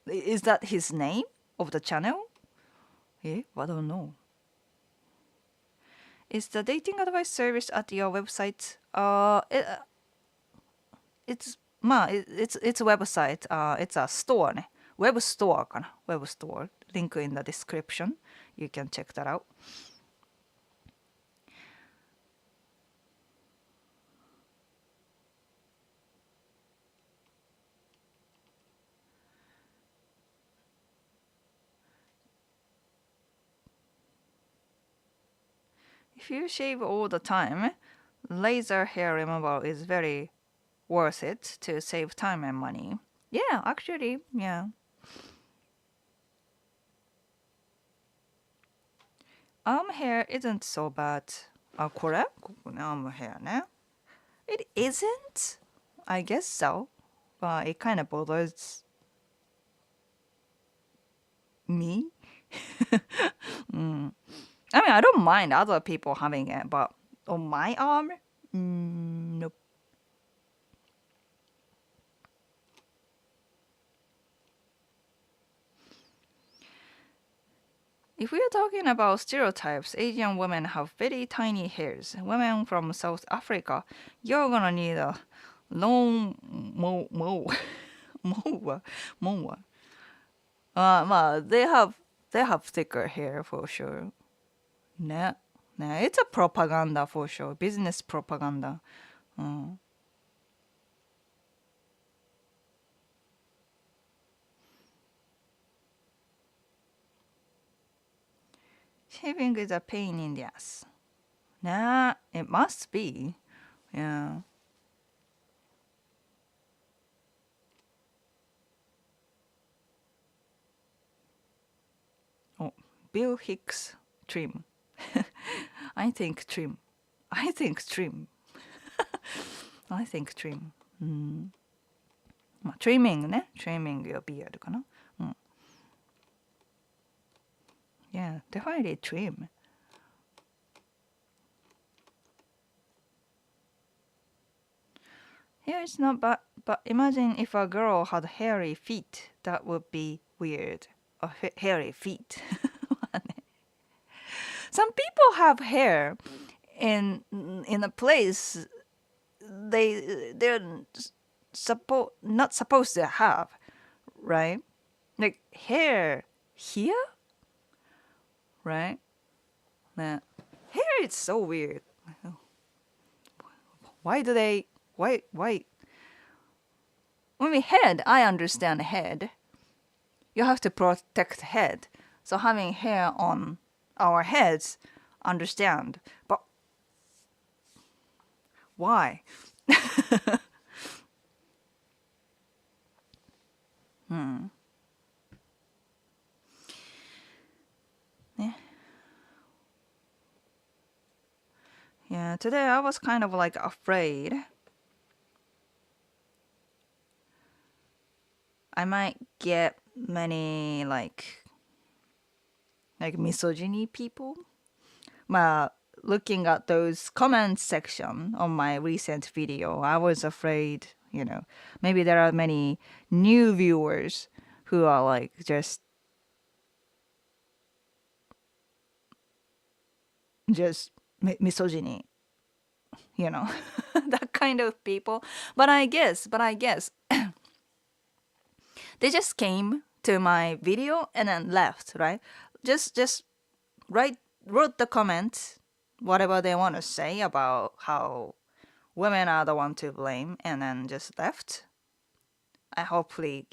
Is that his name of the channel? I don't know. Is the dating advice service at your website? It's it's a website. It's a store ね。Web store かな。Web store. Link in the description. You can check that out. If you shave all the time, laser hair removal is very worth it to save time and money. Yeah, actually, yeah. Arm hair isn't so bad. あ、これここね、arm hair ね。It isn't? I guess so. But it kind of bothers me. I mean, I don't mind other people having it, but on my arm, nope. If we are talking about stereotypes, Asian women have very tiny hairs. Women from South Africa, you're gonna need a long mower. They have thicker hair for sure. ね。ね。It's a propaganda for sure. Business propaganda. Shaving is a pain in the ass. Nah, it must be. Yeah. Oh, Bill Hicks trim. I think trim. I think trim. I think trim. まあ、trimming ね。trimming your beard かな。Yeah, definitely trim. Here it's not bad, but imagine if a girl had hairy feet. That would be weird. Hairy feet. Some people have hair in a place they're not supposed to have, right? Like hair here, right? Nah. Hair is so weird. Why do they? Why? I mean, head. I understand head. You have to protect head. So having hair on our heads, understand. But why? Yeah, today I was kind of like afraid I might get many like misogyny people. Looking at those comments section on my recent video, I was afraid, maybe there are many new viewers who are like just misogyny, that kind of people. But I guess they just came to my video and then left, right? Just wrote the comments, whatever they want to say about how women are the one to blame, and then just left. I hope they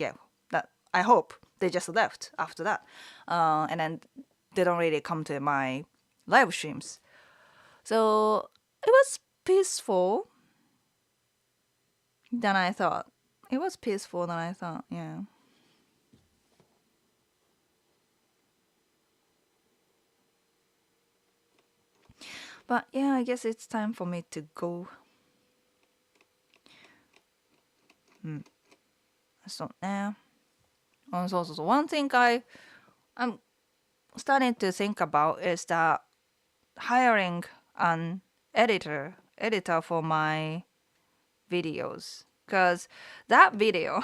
just left after that, and then they don't really come to my live streams. So it was peaceful than I thought. it was peaceful than I thought. Yeah. But yeah, I guess it's time for me to go. うん。そうね。そうそうそう。One thing I'm starting to think about is that hiring an editor for my videos. Because that video,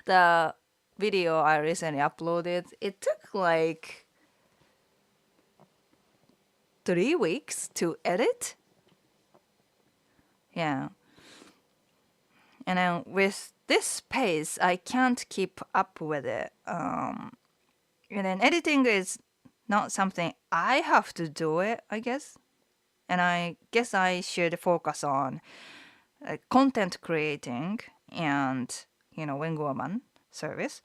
the video I recently uploaded, it took like 3 weeks to edit. Yeah. And then with this pace, I can't keep up with it. And then editing is not something I have to do it, I guess. And I guess I should focus on content creating and, Wing Woman service.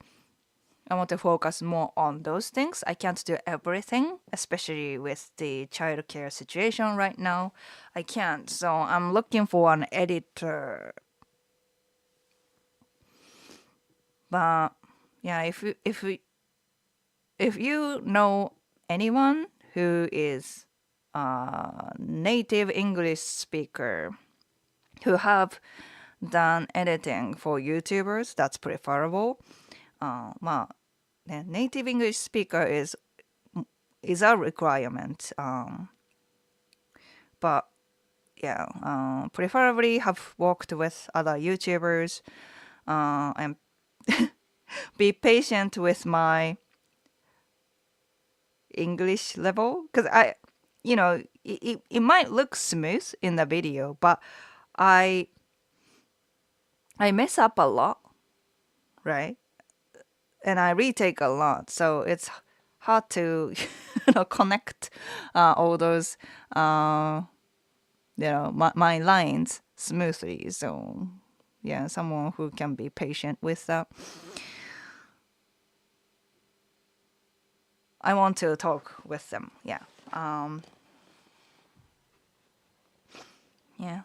I want to focus more on those things. I can't do everything, especially with the childcare situation right now. I can't. So I'm looking for an editor. But yeah, if you know anyone who is a native English speaker who have done editing for YouTubers, that's preferable. まあね、native English speaker is a requirement. But yeah, preferably have worked with other YouTubers and be patient with my English level because it might look smooth in the video, but I mess up a lot, right? And I retake a lot, so it's hard to connect all those my lines smoothly. So yeah, someone who can be patient with that. I want to talk with them. Yeah. Yeah.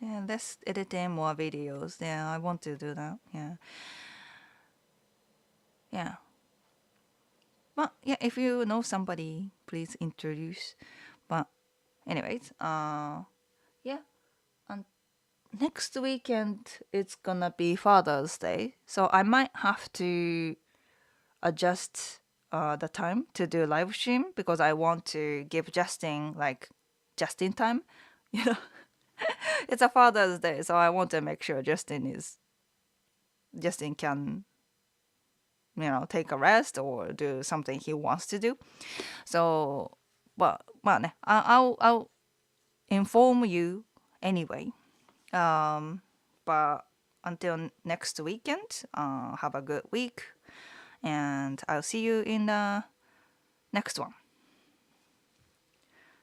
Yeah, let's edit in more videos. Yeah, I want to do that. Yeah. Yeah. But yeah, if you know somebody, please introduce. But anyways, yeah. And next weekend it's gonna be Father's Day, so I might have to adjust the time to do live stream because I want to give Justin like just in time. You know, it's a Father's Day, so I want to make sure Justin can take a rest or do something he wants to do. So, but I'll inform you anyway. But until next weekend, have a good week, and I'll see you in the next one.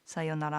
さよなら。